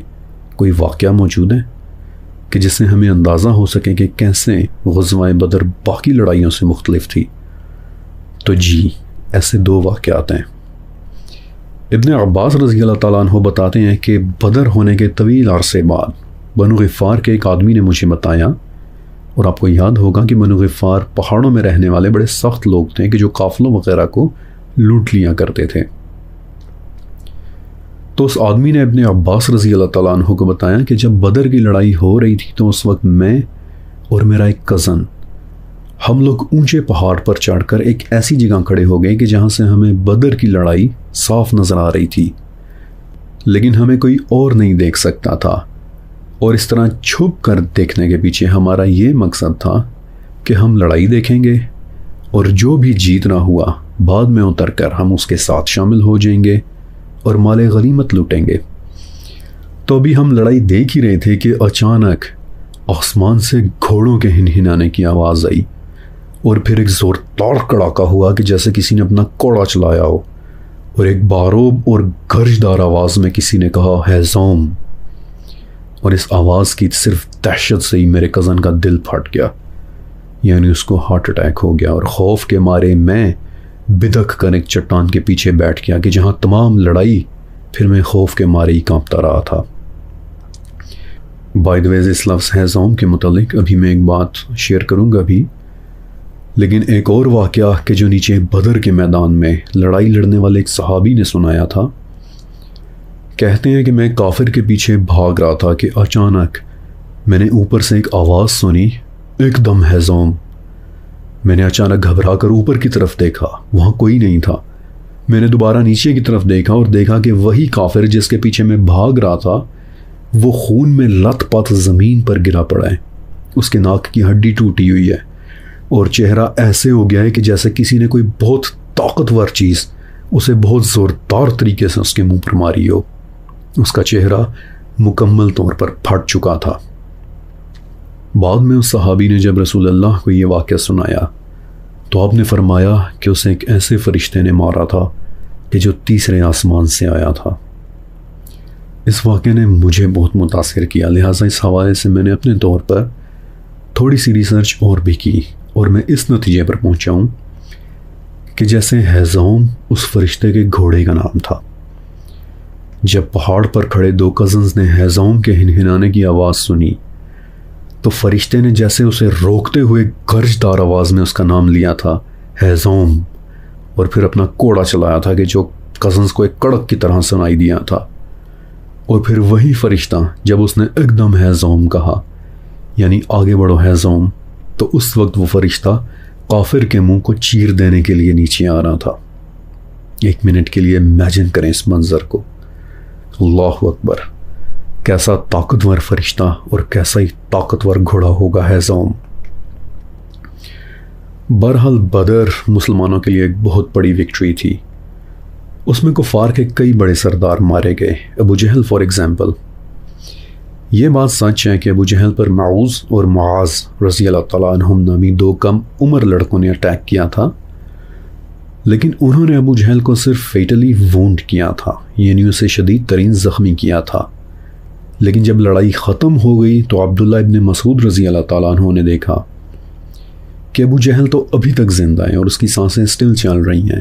کوئی واقعہ موجود ہے کہ جس سے ہمیں اندازہ ہو سکے کہ کیسے غزوہ بدر باقی لڑائیوں سے مختلف تھی؟ تو جی، ایسے 2 واقعات ہیں۔ ابن عباس رضی اللہ تعالیٰ عنہ بتاتے ہیں کہ بدر ہونے کے طویل عرصے بعد بنو غفار کے ایک آدمی نے مجھے بتایا، اور آپ کو یاد ہوگا کہ بنو غفار پہاڑوں میں رہنے والے بڑے سخت لوگ تھے کہ جو قافلوں وغیرہ کو لوٹ لیا کرتے تھے۔ تو اس آدمی نے ابن عباس رضی اللہ تعالیٰ عنہ کو بتایا کہ جب بدر کی لڑائی ہو رہی تھی تو اس وقت میں اور میرا ایک کزن ہم لوگ اونچے پہاڑ پر چڑھ کر ایک ایسی جگہ کھڑے ہو گئے کہ جہاں سے ہمیں بدر کی لڑائی صاف نظر آ رہی تھی، لیکن ہمیں کوئی اور نہیں دیکھ سکتا تھا، اور اس طرح چھپ کر دیکھنے کے پیچھے ہمارا یہ مقصد تھا کہ ہم لڑائی دیکھیں گے اور جو بھی جیتنا ہوا بعد میں اتر کر ہم اس کے ساتھ شامل ہو جائیں گے اور مال غنیمت لوٹیں گے۔ تو ابھی ہم لڑائی دیکھ ہی رہے تھے کہ اچانک آسمان سے گھوڑوں کے ہنہنانے کی آواز آئی، اور پھر ایک زوردار کڑاکا ہوا کہ جیسے کسی نے اپنا کوڑا چلایا ہو، اور ایک باروب اور گرجدار آواز میں کسی نے کہا ہے زوم، اور اس آواز کی صرف دہشت سے ہی میرے کزن کا دل پھٹ گیا، یعنی اس کو ہارٹ اٹیک ہو گیا، اور خوف کے مارے میں بدک کر ایک چٹان کے پیچھے بیٹھ گیا کہ جہاں تمام لڑائی پھر میں خوف کے مارے ہی کانپتا رہا تھا۔ بائی دی وے، اس لفظ ہے زوم کے متعلق ابھی میں ایک بات شیئر کروں گا بھی، لیکن ایک اور واقعہ کہ جو نیچے بدر کے میدان میں لڑائی لڑنے والے ایک صحابی نے سنایا تھا۔ کہتے ہیں کہ میں کافر کے پیچھے بھاگ رہا تھا کہ اچانک میں نے اوپر سے ایک آواز سنی، ایک دم ہے زوم۔ میں نے اچانک گھبرا کر اوپر کی طرف دیکھا، وہاں کوئی نہیں تھا۔ میں نے دوبارہ نیچے کی طرف دیکھا اور دیکھا کہ وہی کافر جس کے پیچھے میں بھاگ رہا تھا وہ خون میں لت پت زمین پر گرا پڑا ہے، اس کے ناک کی ہڈی ٹوٹی ہوئی ہے، اور چہرہ ایسے ہو گیا ہے کہ جیسے کسی نے کوئی بہت طاقتور چیز اسے بہت زوردار طریقے سے اس کے منہ پر ماری ہو۔ اس کا چہرہ مکمل طور پر پھٹ چکا تھا۔ بعد میں اس صحابی نے جب رسول اللہ کو یہ واقعہ سنایا تو آپ نے فرمایا کہ اسے ایک ایسے فرشتے نے مارا تھا کہ جو تیسرے آسمان سے آیا تھا۔ اس واقعے نے مجھے بہت متاثر کیا، لہٰذا اس حوالے سے میں نے اپنے طور پر تھوڑی سی ریسرچ اور بھی کی، اور میں اس نتیجے پر پہنچا ہوں کہ جیسے ہیزوم اس فرشتے کے گھوڑے کا نام تھا۔ جب پہاڑ پر کھڑے 2 کزنز نے ہیزوم کے ہنہنانے کی آواز سنی تو فرشتے نے جیسے اسے روکتے ہوئے گرجدار آواز میں اس کا نام لیا تھا، ہیزوم، اور پھر اپنا کوڑا چلایا تھا کہ جو کزنز کو ایک کڑک کی طرح سنائی دیا تھا۔ اور پھر وہی فرشتہ جب اس نے ایک دم ہیزوم کہا، یعنی آگے بڑھو ہیزوم، تو اس وقت وہ فرشتہ کافر کے منہ کو چیر دینے کے لیے نیچے آ رہا تھا۔ 1 منٹ کے لیے امیجن کریں اس منظر کو۔ اللہ اکبر، کیسا طاقتور فرشتہ اور کیسا ہی طاقتور گھوڑا ہوگا ہیزوم۔ بہرحال بدر مسلمانوں کے لیے ایک بہت بڑی وکٹری تھی۔ اس میں کفار کے کئی بڑے سردار مارے گئے، ابو جہل فار ایگزامپل۔ یہ بات سچ ہے کہ ابو جہل پر معوذ اور معاذ رضی اللہ تعالیٰ عنہم نامی 2 کم عمر لڑکوں نے اٹیک کیا تھا، لیکن انہوں نے ابو جہل کو صرف فیٹلی وونڈ کیا تھا، یعنی اسے شدید ترین زخمی کیا تھا۔ لیکن جب لڑائی ختم ہو گئی تو عبداللہ ابن مسعود رضی اللہ تعالیٰ عنہ نے دیکھا کہ ابو جہل تو ابھی تک زندہ ہے اور اس کی سانسیں سٹل چل رہی ہیں۔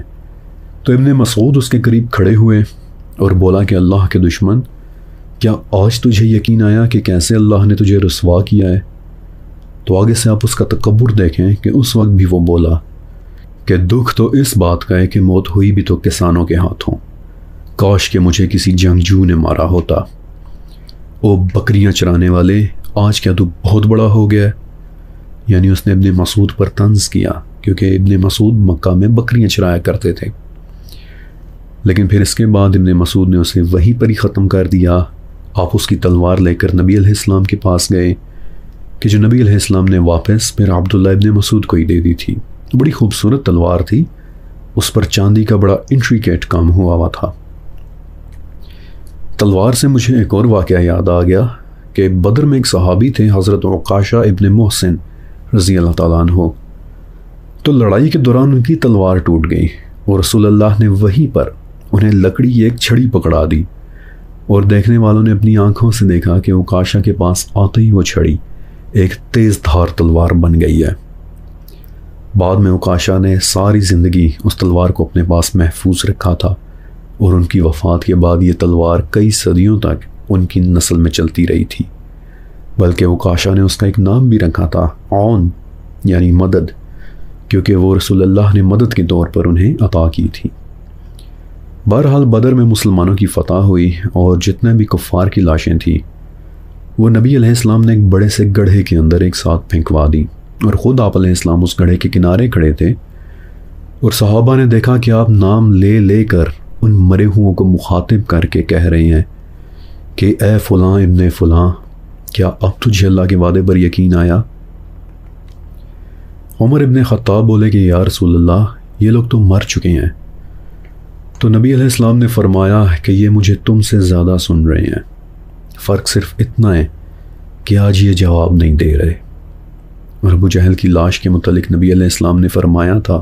تو ابن مسعود اس کے قریب کھڑے ہوئے اور بولا کہ اللہ کے دشمن، کیا آج تجھے یقین آیا کہ کیسے اللہ نے تجھے رسوا کیا ہے؟ تو آگے سے آپ اس کا تکبر دیکھیں کہ اس وقت بھی وہ بولا کہ دکھ تو اس بات کا ہے کہ موت ہوئی بھی تو کسانوں کے ہاتھوں، کاش کہ مجھے کسی جنگجو نے مارا ہوتا۔ او بکریاں چرانے والے، آج کیا تو بہت بڑا ہو گیا ہے؟ یعنی اس نے ابن مسعود پر طنز کیا، کیونکہ ابن مسعود مکہ میں بکریاں چرایا کرتے تھے۔ لیکن پھر اس کے بعد ابن مسعود نے اسے وہیں پر ہی ختم کر دیا۔ آپ اس کی تلوار لے کر نبی علیہ السلام کے پاس گئے کہ جو نبی علیہ السلام نے واپس پھر عبداللہ ابن مسعود کو ہی دے دی تھی۔ بڑی خوبصورت تلوار تھی، اس پر چاندی کا بڑا انٹریکیٹ کام ہوا تھا۔ تلوار سے مجھے ایک اور واقعہ یاد آ گیا کہ بدر میں ایک صحابی تھے حضرت عکاشہ ابن محسن رضی اللہ تعالیٰ عنہ۔ تو لڑائی کے دوران ان کی تلوار ٹوٹ گئی اور رسول اللہ نے وہیں پر انہیں لکڑی کی ایک چھڑی پکڑا دی، اور دیکھنے والوں نے اپنی آنکھوں سے دیکھا کہ عکاشہ کے پاس آتے ہی وہ چھڑی ایک تیز دھار تلوار بن گئی ہے۔ بعد میں عکاشہ نے ساری زندگی اس تلوار کو اپنے پاس محفوظ رکھا تھا، اور ان کی وفات کے بعد یہ تلوار کئی صدیوں تک ان کی نسل میں چلتی رہی تھی، بلکہ عکاشہ نے اس کا ایک نام بھی رکھا تھا، عون یعنی مدد، کیونکہ وہ رسول اللہ نے مدد کے طور پر انہیں عطا کی تھی۔ بہرحال بدر میں مسلمانوں کی فتح ہوئی، اور جتنے بھی کفار کی لاشیں تھیں وہ نبی علیہ السلام نے ایک بڑے سے گڑھے کے اندر ایک ساتھ پھینکوا دی، اور خود آپ علیہ السلام اس گڑھے کے کنارے کھڑے تھے، اور صحابہ نے دیکھا کہ آپ نام لے لے کر ان مرے ہوں کو مخاطب کر کے کہہ رہے ہیں کہ اے فلاں ابن فلاں، کیا اب تجھے اللہ کے وعدے پر یقین آیا؟ عمر ابن خطاب بولے کہ یا رسول اللہ، یہ لوگ تو مر چکے ہیں۔ تو نبی علیہ السلام نے فرمایا کہ یہ مجھے تم سے زیادہ سن رہے ہیں، فرق صرف اتنا ہے کہ آج یہ جواب نہیں دے رہے۔ اور ابو جہل کی لاش کے متعلق نبی علیہ السلام نے فرمایا تھا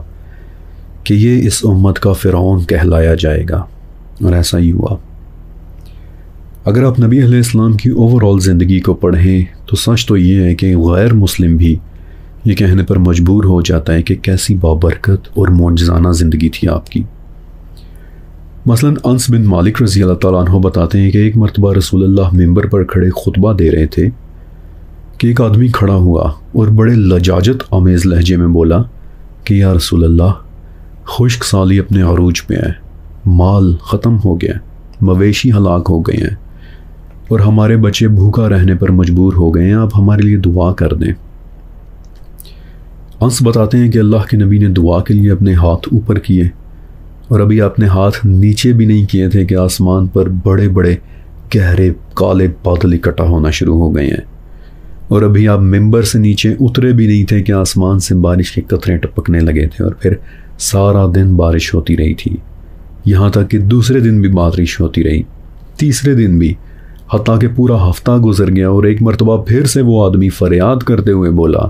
کہ یہ اس امت کا فرعون کہلایا جائے گا، اور ایسا ہی ہوا۔ اگر آپ نبی علیہ السلام کی اوورآل زندگی کو پڑھیں تو سچ تو یہ ہے کہ غیر مسلم بھی یہ کہنے پر مجبور ہو جاتا ہے کہ کیسی بابرکت اور معجزانہ زندگی تھی آپ کی۔ مثلا انس بن مالک رضی اللہ تعالیٰ عنہ بتاتے ہیں کہ ایک مرتبہ رسول اللہ ممبر پر کھڑے خطبہ دے رہے تھے کہ ایک آدمی کھڑا ہوا اور بڑے لجاجت آمیز لہجے میں بولا کہ یا رسول اللہ، خشک سالی اپنے عروج پہ ہے، مال ختم ہو گیا، مویشی ہلاک ہو گئے ہیں، اور ہمارے بچے بھوکا رہنے پر مجبور ہو گئے ہیں، آپ ہمارے لیے دعا کر دیں۔ انس بتاتے ہیں کہ اللہ کے نبی نے دعا کے لیے اپنے ہاتھ اوپر کیے، اور ابھی اپنے ہاتھ نیچے بھی نہیں کیے تھے کہ آسمان پر بڑے بڑے گہرے کالے بادل اکٹھا ہونا شروع ہو گئے ہیں، اور ابھی آپ ممبر سے نیچے اترے بھی نہیں تھے کہ آسمان سے بارش کے قطرے ٹپکنے لگے تھے، اور پھر سارا دن بارش ہوتی رہی تھی، یہاں تک کہ دوسرے دن بھی بارش ہوتی رہی، تیسرے دن بھی، حتیٰ کہ پورا ہفتہ گزر گیا، اور ایک مرتبہ پھر سے وہ آدمی فریاد کرتے ہوئے بولا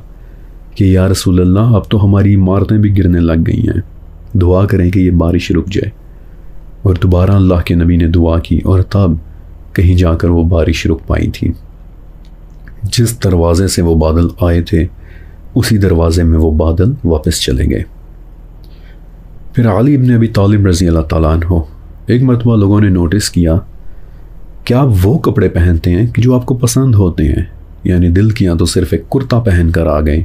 کہ یا رسول اللہ، اب تو ہماری عمارتیں بھی گرنے لگ گئی ہیں، دعا کریں کہ یہ بارش رک جائے۔ اور دوبارہ اللہ کے نبی نے دعا کی، اور تب کہیں جا کر وہ بارش رک پائی تھی۔ جس دروازے سے وہ بادل آئے تھے اسی دروازے میں وہ بادل واپس چلے گئے۔ پھر علی ابن ابی طالب رضی اللہ تعالیٰ عنہ، ایک مرتبہ لوگوں نے نوٹس کیا کہ آپ وہ کپڑے پہنتے ہیں کہ جو آپ کو پسند ہوتے ہیں، یعنی دل کیا تو صرف ایک کرتا پہن کر آ گئے،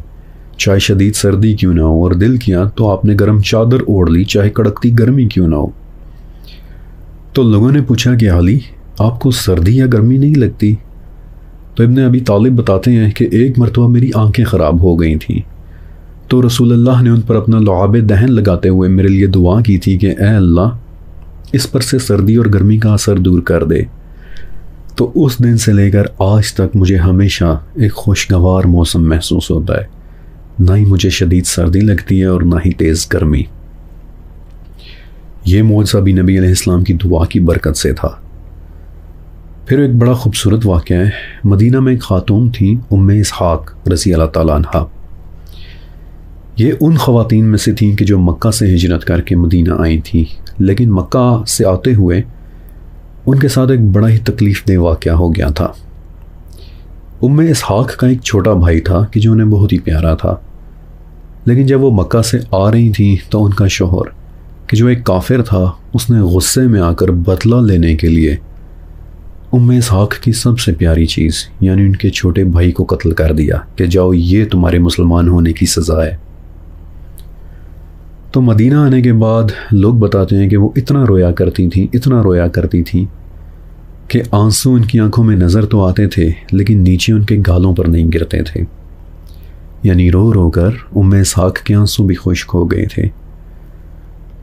چاہے شدید سردی کیوں نہ ہو، اور دل کیا تو آپ نے گرم چادر اوڑھ لی، چاہے کڑکتی گرمی کیوں نہ ہو۔ تو لوگوں نے پوچھا کہ علی، آپ کو سردی یا گرمی نہیں لگتی؟ تو ابن ابی طالب بتاتے ہیں کہ ایک مرتبہ میری آنکھیں خراب ہو گئی تھیں، تو رسول اللہ نے ان پر اپنا لعاب دہن لگاتے ہوئے میرے لیے دعا کی تھی کہ اے اللہ، اس پر سے سردی اور گرمی کا اثر دور کر دے۔ تو اس دن سے لے کر آج تک مجھے ہمیشہ ایک خوشگوار موسم محسوس ہوتا ہے، نہ ہی مجھے شدید سردی لگتی ہے اور نہ ہی تیز گرمی۔ یہ معجزہ بھی نبی علیہ السلام کی دعا کی برکت سے تھا۔ پھر ایک بڑا خوبصورت واقعہ ہے، مدینہ میں ایک خاتون تھیں، ام اسحاق رضی اللہ تعالیٰ عنہ۔ یہ ان خواتین میں سے تھیں کہ جو مکہ سے ہجرت کر کے مدینہ آئی تھیں، لیکن مکہ سے آتے ہوئے ان کے ساتھ ایک بڑا ہی تکلیف دہ واقعہ ہو گیا تھا۔ ام اسحاق کا ایک چھوٹا بھائی تھا کہ جو انہیں بہت ہی پیارا تھا، لیکن جب وہ مکہ سے آ رہی تھیں تو ان کا شوہر کہ جو ایک کافر تھا، اس نے غصے میں آ کر بدلہ لینے کے لیے ام اسحاق کی سب سے پیاری چیز یعنی ان کے چھوٹے بھائی کو قتل کر دیا کہ جاؤ، یہ تمہارے مسلمان ہونے کی سزا ہے۔ تو مدینہ آنے کے بعد لوگ بتاتے ہیں کہ وہ اتنا رویا کرتی تھیں کہ آنسو ان کی آنکھوں میں نظر تو آتے تھے لیکن نیچے ان کے گالوں پر نہیں گرتے تھے، یعنی رو رو کر ام اسحاق کے آنسو بھی خشک ہو گئے تھے۔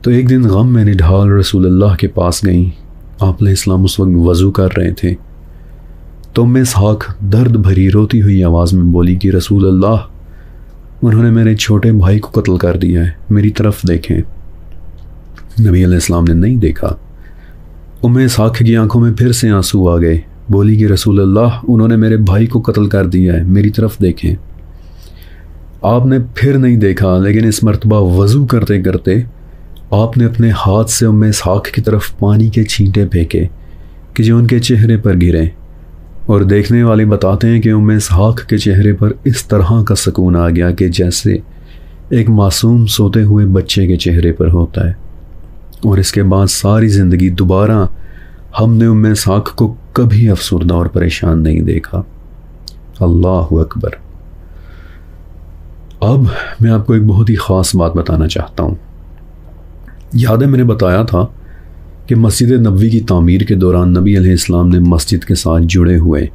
تو ایک دن غم میں نڈھال رسول اللہ کے پاس گئیں، آپ علیہ السلام اس وقت وضو کر رہے تھے، تو ام اسحاق درد بھری روتی ہوئی آواز میں بولی کہ رسول اللہ، انہوں نے میرے چھوٹے بھائی کو قتل کر دیا ہے، میری طرف دیکھیں۔ نبی علیہ السلام نے نہیں دیکھا۔ اسحاق کی آنکھوں میں پھر سے آنسو آ گئے۔ بولی کہ رسول اللہ، انہوں نے میرے بھائی کو قتل کر دیا ہے، میری طرف دیکھیں۔ آپ نے پھر نہیں دیکھا، لیکن اس مرتبہ وضو کرتے کرتے آپ نے اپنے ہاتھ سے اسحاق کی طرف پانی کے چھینٹے پھینکے کہ جو ان کے چہرے پر گرے، اور دیکھنے والے بتاتے ہیں کہ اسحاق کے چہرے پر اس طرح کا سکون آ گیا کہ جیسے ایک معصوم سوتے ہوئے بچے کے چہرے پر ہوتا ہے۔ اور اس کے بعد ساری زندگی دوبارہ ہم نے اسحاق کو کبھی افسردہ اور پریشان نہیں دیکھا۔ اللہ اکبر۔ اب میں آپ کو ایک بہت ہی خاص بات بتانا چاہتا ہوں۔ یاد ہے میں نے بتایا تھا کہ مسجد نبوی کی تعمیر کے دوران نبی علیہ السلام نے مسجد کے ساتھ جڑے ہوئے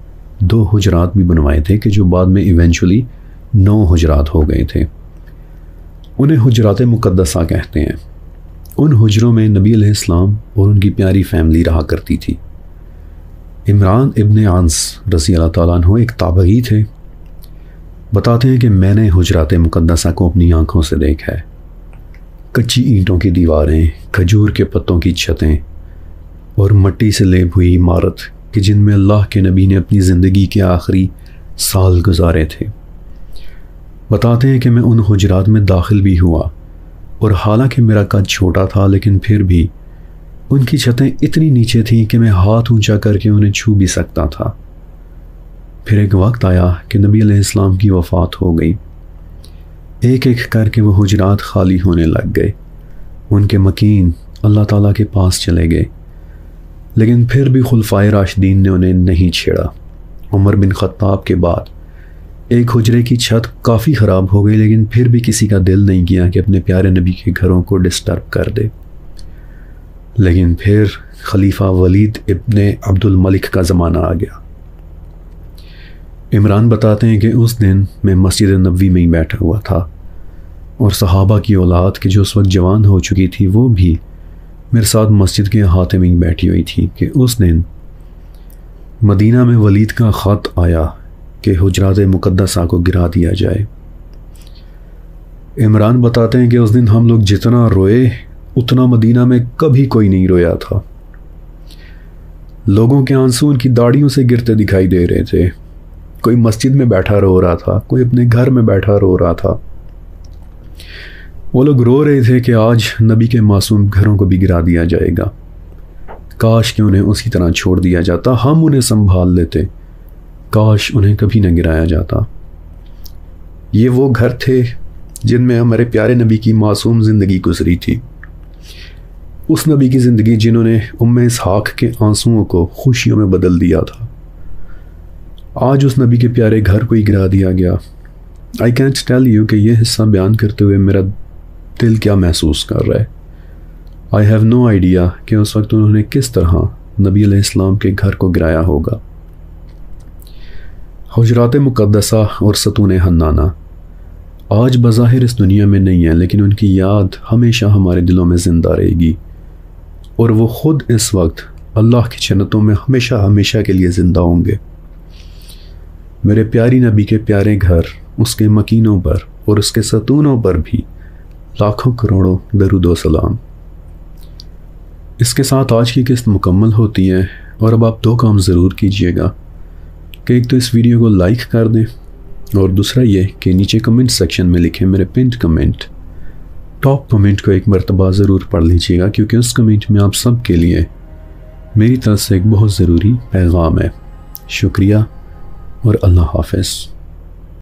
2 حجرات بھی بنوائے تھے کہ جو بعد میں ایونچولی 9 حجرات ہو گئے تھے۔ انہیں حجرات مقدسہ کہتے ہیں۔ ان حجروں میں نبی علیہ السلام اور ان کی پیاری فیملی رہا کرتی تھی۔ عمران ابن عنس رضی اللہ تعالیٰ عنہ ایک تابعی تھے۔ بتاتے ہیں کہ میں نے حجرات مقدسہ کو اپنی آنکھوں سے دیکھا ہے۔ کچی اینٹوں کی دیواریں، کھجور کے پتوں کی چھتیں اور مٹی سے لیپ ہوئی عمارت کہ جن میں اللہ کے نبی نے اپنی زندگی کے آخری سال گزارے تھے۔ بتاتے ہیں کہ میں ان حجرات میں داخل بھی ہوا، اور حالانکہ میرا قد چھوٹا تھا لیکن پھر بھی ان کی چھتیں اتنی نیچے تھیں کہ میں ہاتھ اونچا کر کے انہیں چھو بھی سکتا تھا۔ پھر ایک وقت آیا کہ نبی علیہ السلام کی وفات ہو گئی۔ ایک ایک کر کے وہ حجرات خالی ہونے لگ گئے۔ ان کے مکین اللہ تعالیٰ کے پاس چلے گئے، لیکن پھر بھی خلفائے راشدین نے انہیں نہیں چھیڑا۔ عمر بن خطاب کے بعد ایک حجرے کی چھت کافی خراب ہو گئی، لیکن پھر بھی کسی کا دل نہیں کیا کہ اپنے پیارے نبی کے گھروں کو ڈسٹرب کر دے۔ لیکن پھر خلیفہ ولید ابن عبد الملک کا زمانہ آ گیا۔ عمران بتاتے ہیں کہ اس دن میں مسجد نبوی میں ہی بیٹھا ہوا تھا، اور صحابہ کی اولاد کہ جو اس وقت جوان ہو چکی تھی وہ بھی میرے ساتھ مسجد کے احاطے میں ہی بیٹھی ہوئی تھی کہ اس دن مدینہ میں ولید کا خط آیا کہ حجرات مقدسہ کو گرا دیا جائے۔ عمران بتاتے ہیں کہ اس دن ہم لوگ جتنا روئے اتنا مدینہ میں کبھی کوئی نہیں رویا تھا۔ لوگوں کے آنسو ان کی داڑھیوں سے گرتے دکھائی دے رہے تھے۔ کوئی مسجد میں بیٹھا رو رہا تھا، کوئی اپنے گھر میں بیٹھا رو رہا تھا۔ وہ لوگ رو رہے تھے کہ آج نبی کے معصوم گھروں کو بھی گرا دیا جائے گا، کاش کہ انہیں اسی طرح چھوڑ دیا جاتا، ہم انہیں سنبھال لیتے، کاش انہیں کبھی نہ گرایا جاتا۔ یہ وہ گھر تھے جن میں ہمارے پیارے نبی کی معصوم زندگی گزری تھی، اس نبی کی زندگی جنہوں نے اسحاق کے آنسوؤں کو خوشیوں میں بدل دیا تھا۔ آج اس نبی کے پیارے گھر کو ہی گرا دیا گیا۔ آئی کینٹ ٹیل یو کہ یہ حصہ بیان کرتے ہوئے میرا دل کیا محسوس کر رہا ہے۔ آئی ہیو نو آئیڈیا کہ اس وقت انہوں نے کس طرح نبی علیہ السلام کے گھر کو گرایا ہوگا۔ حجرات مقدسہ اور ستون حنانہ آج بظاہر اس دنیا میں نہیں ہیں، لیکن ان کی یاد ہمیشہ ہمارے دلوں میں زندہ رہے گی، اور وہ خود اس وقت اللہ کی جنتوں میں ہمیشہ ہمیشہ کے لیے زندہ ہوں گے۔ میرے پیاری نبی کے پیارے گھر، اس کے مکینوں پر اور اس کے ستونوں پر بھی لاکھوں کروڑوں درود و سلام۔ اس کے ساتھ آج کی قسط مکمل ہوتی ہے، اور اب آپ 2 کام ضرور کیجئے گا کہ ایک تو اس ویڈیو کو لائک کر دیں، اور دوسرا یہ کہ نیچے کمنٹ سیکشن میں لکھیں میرے پنڈ کمنٹ۔ ٹاپ کمنٹ کو ایک مرتبہ ضرور پڑھ لیجئے گا، کیونکہ اس کمنٹ میں آپ سب کے لیے میری طرف سے ایک بہت ضروری پیغام ہے۔ شکریہ اور اللہ حافظ۔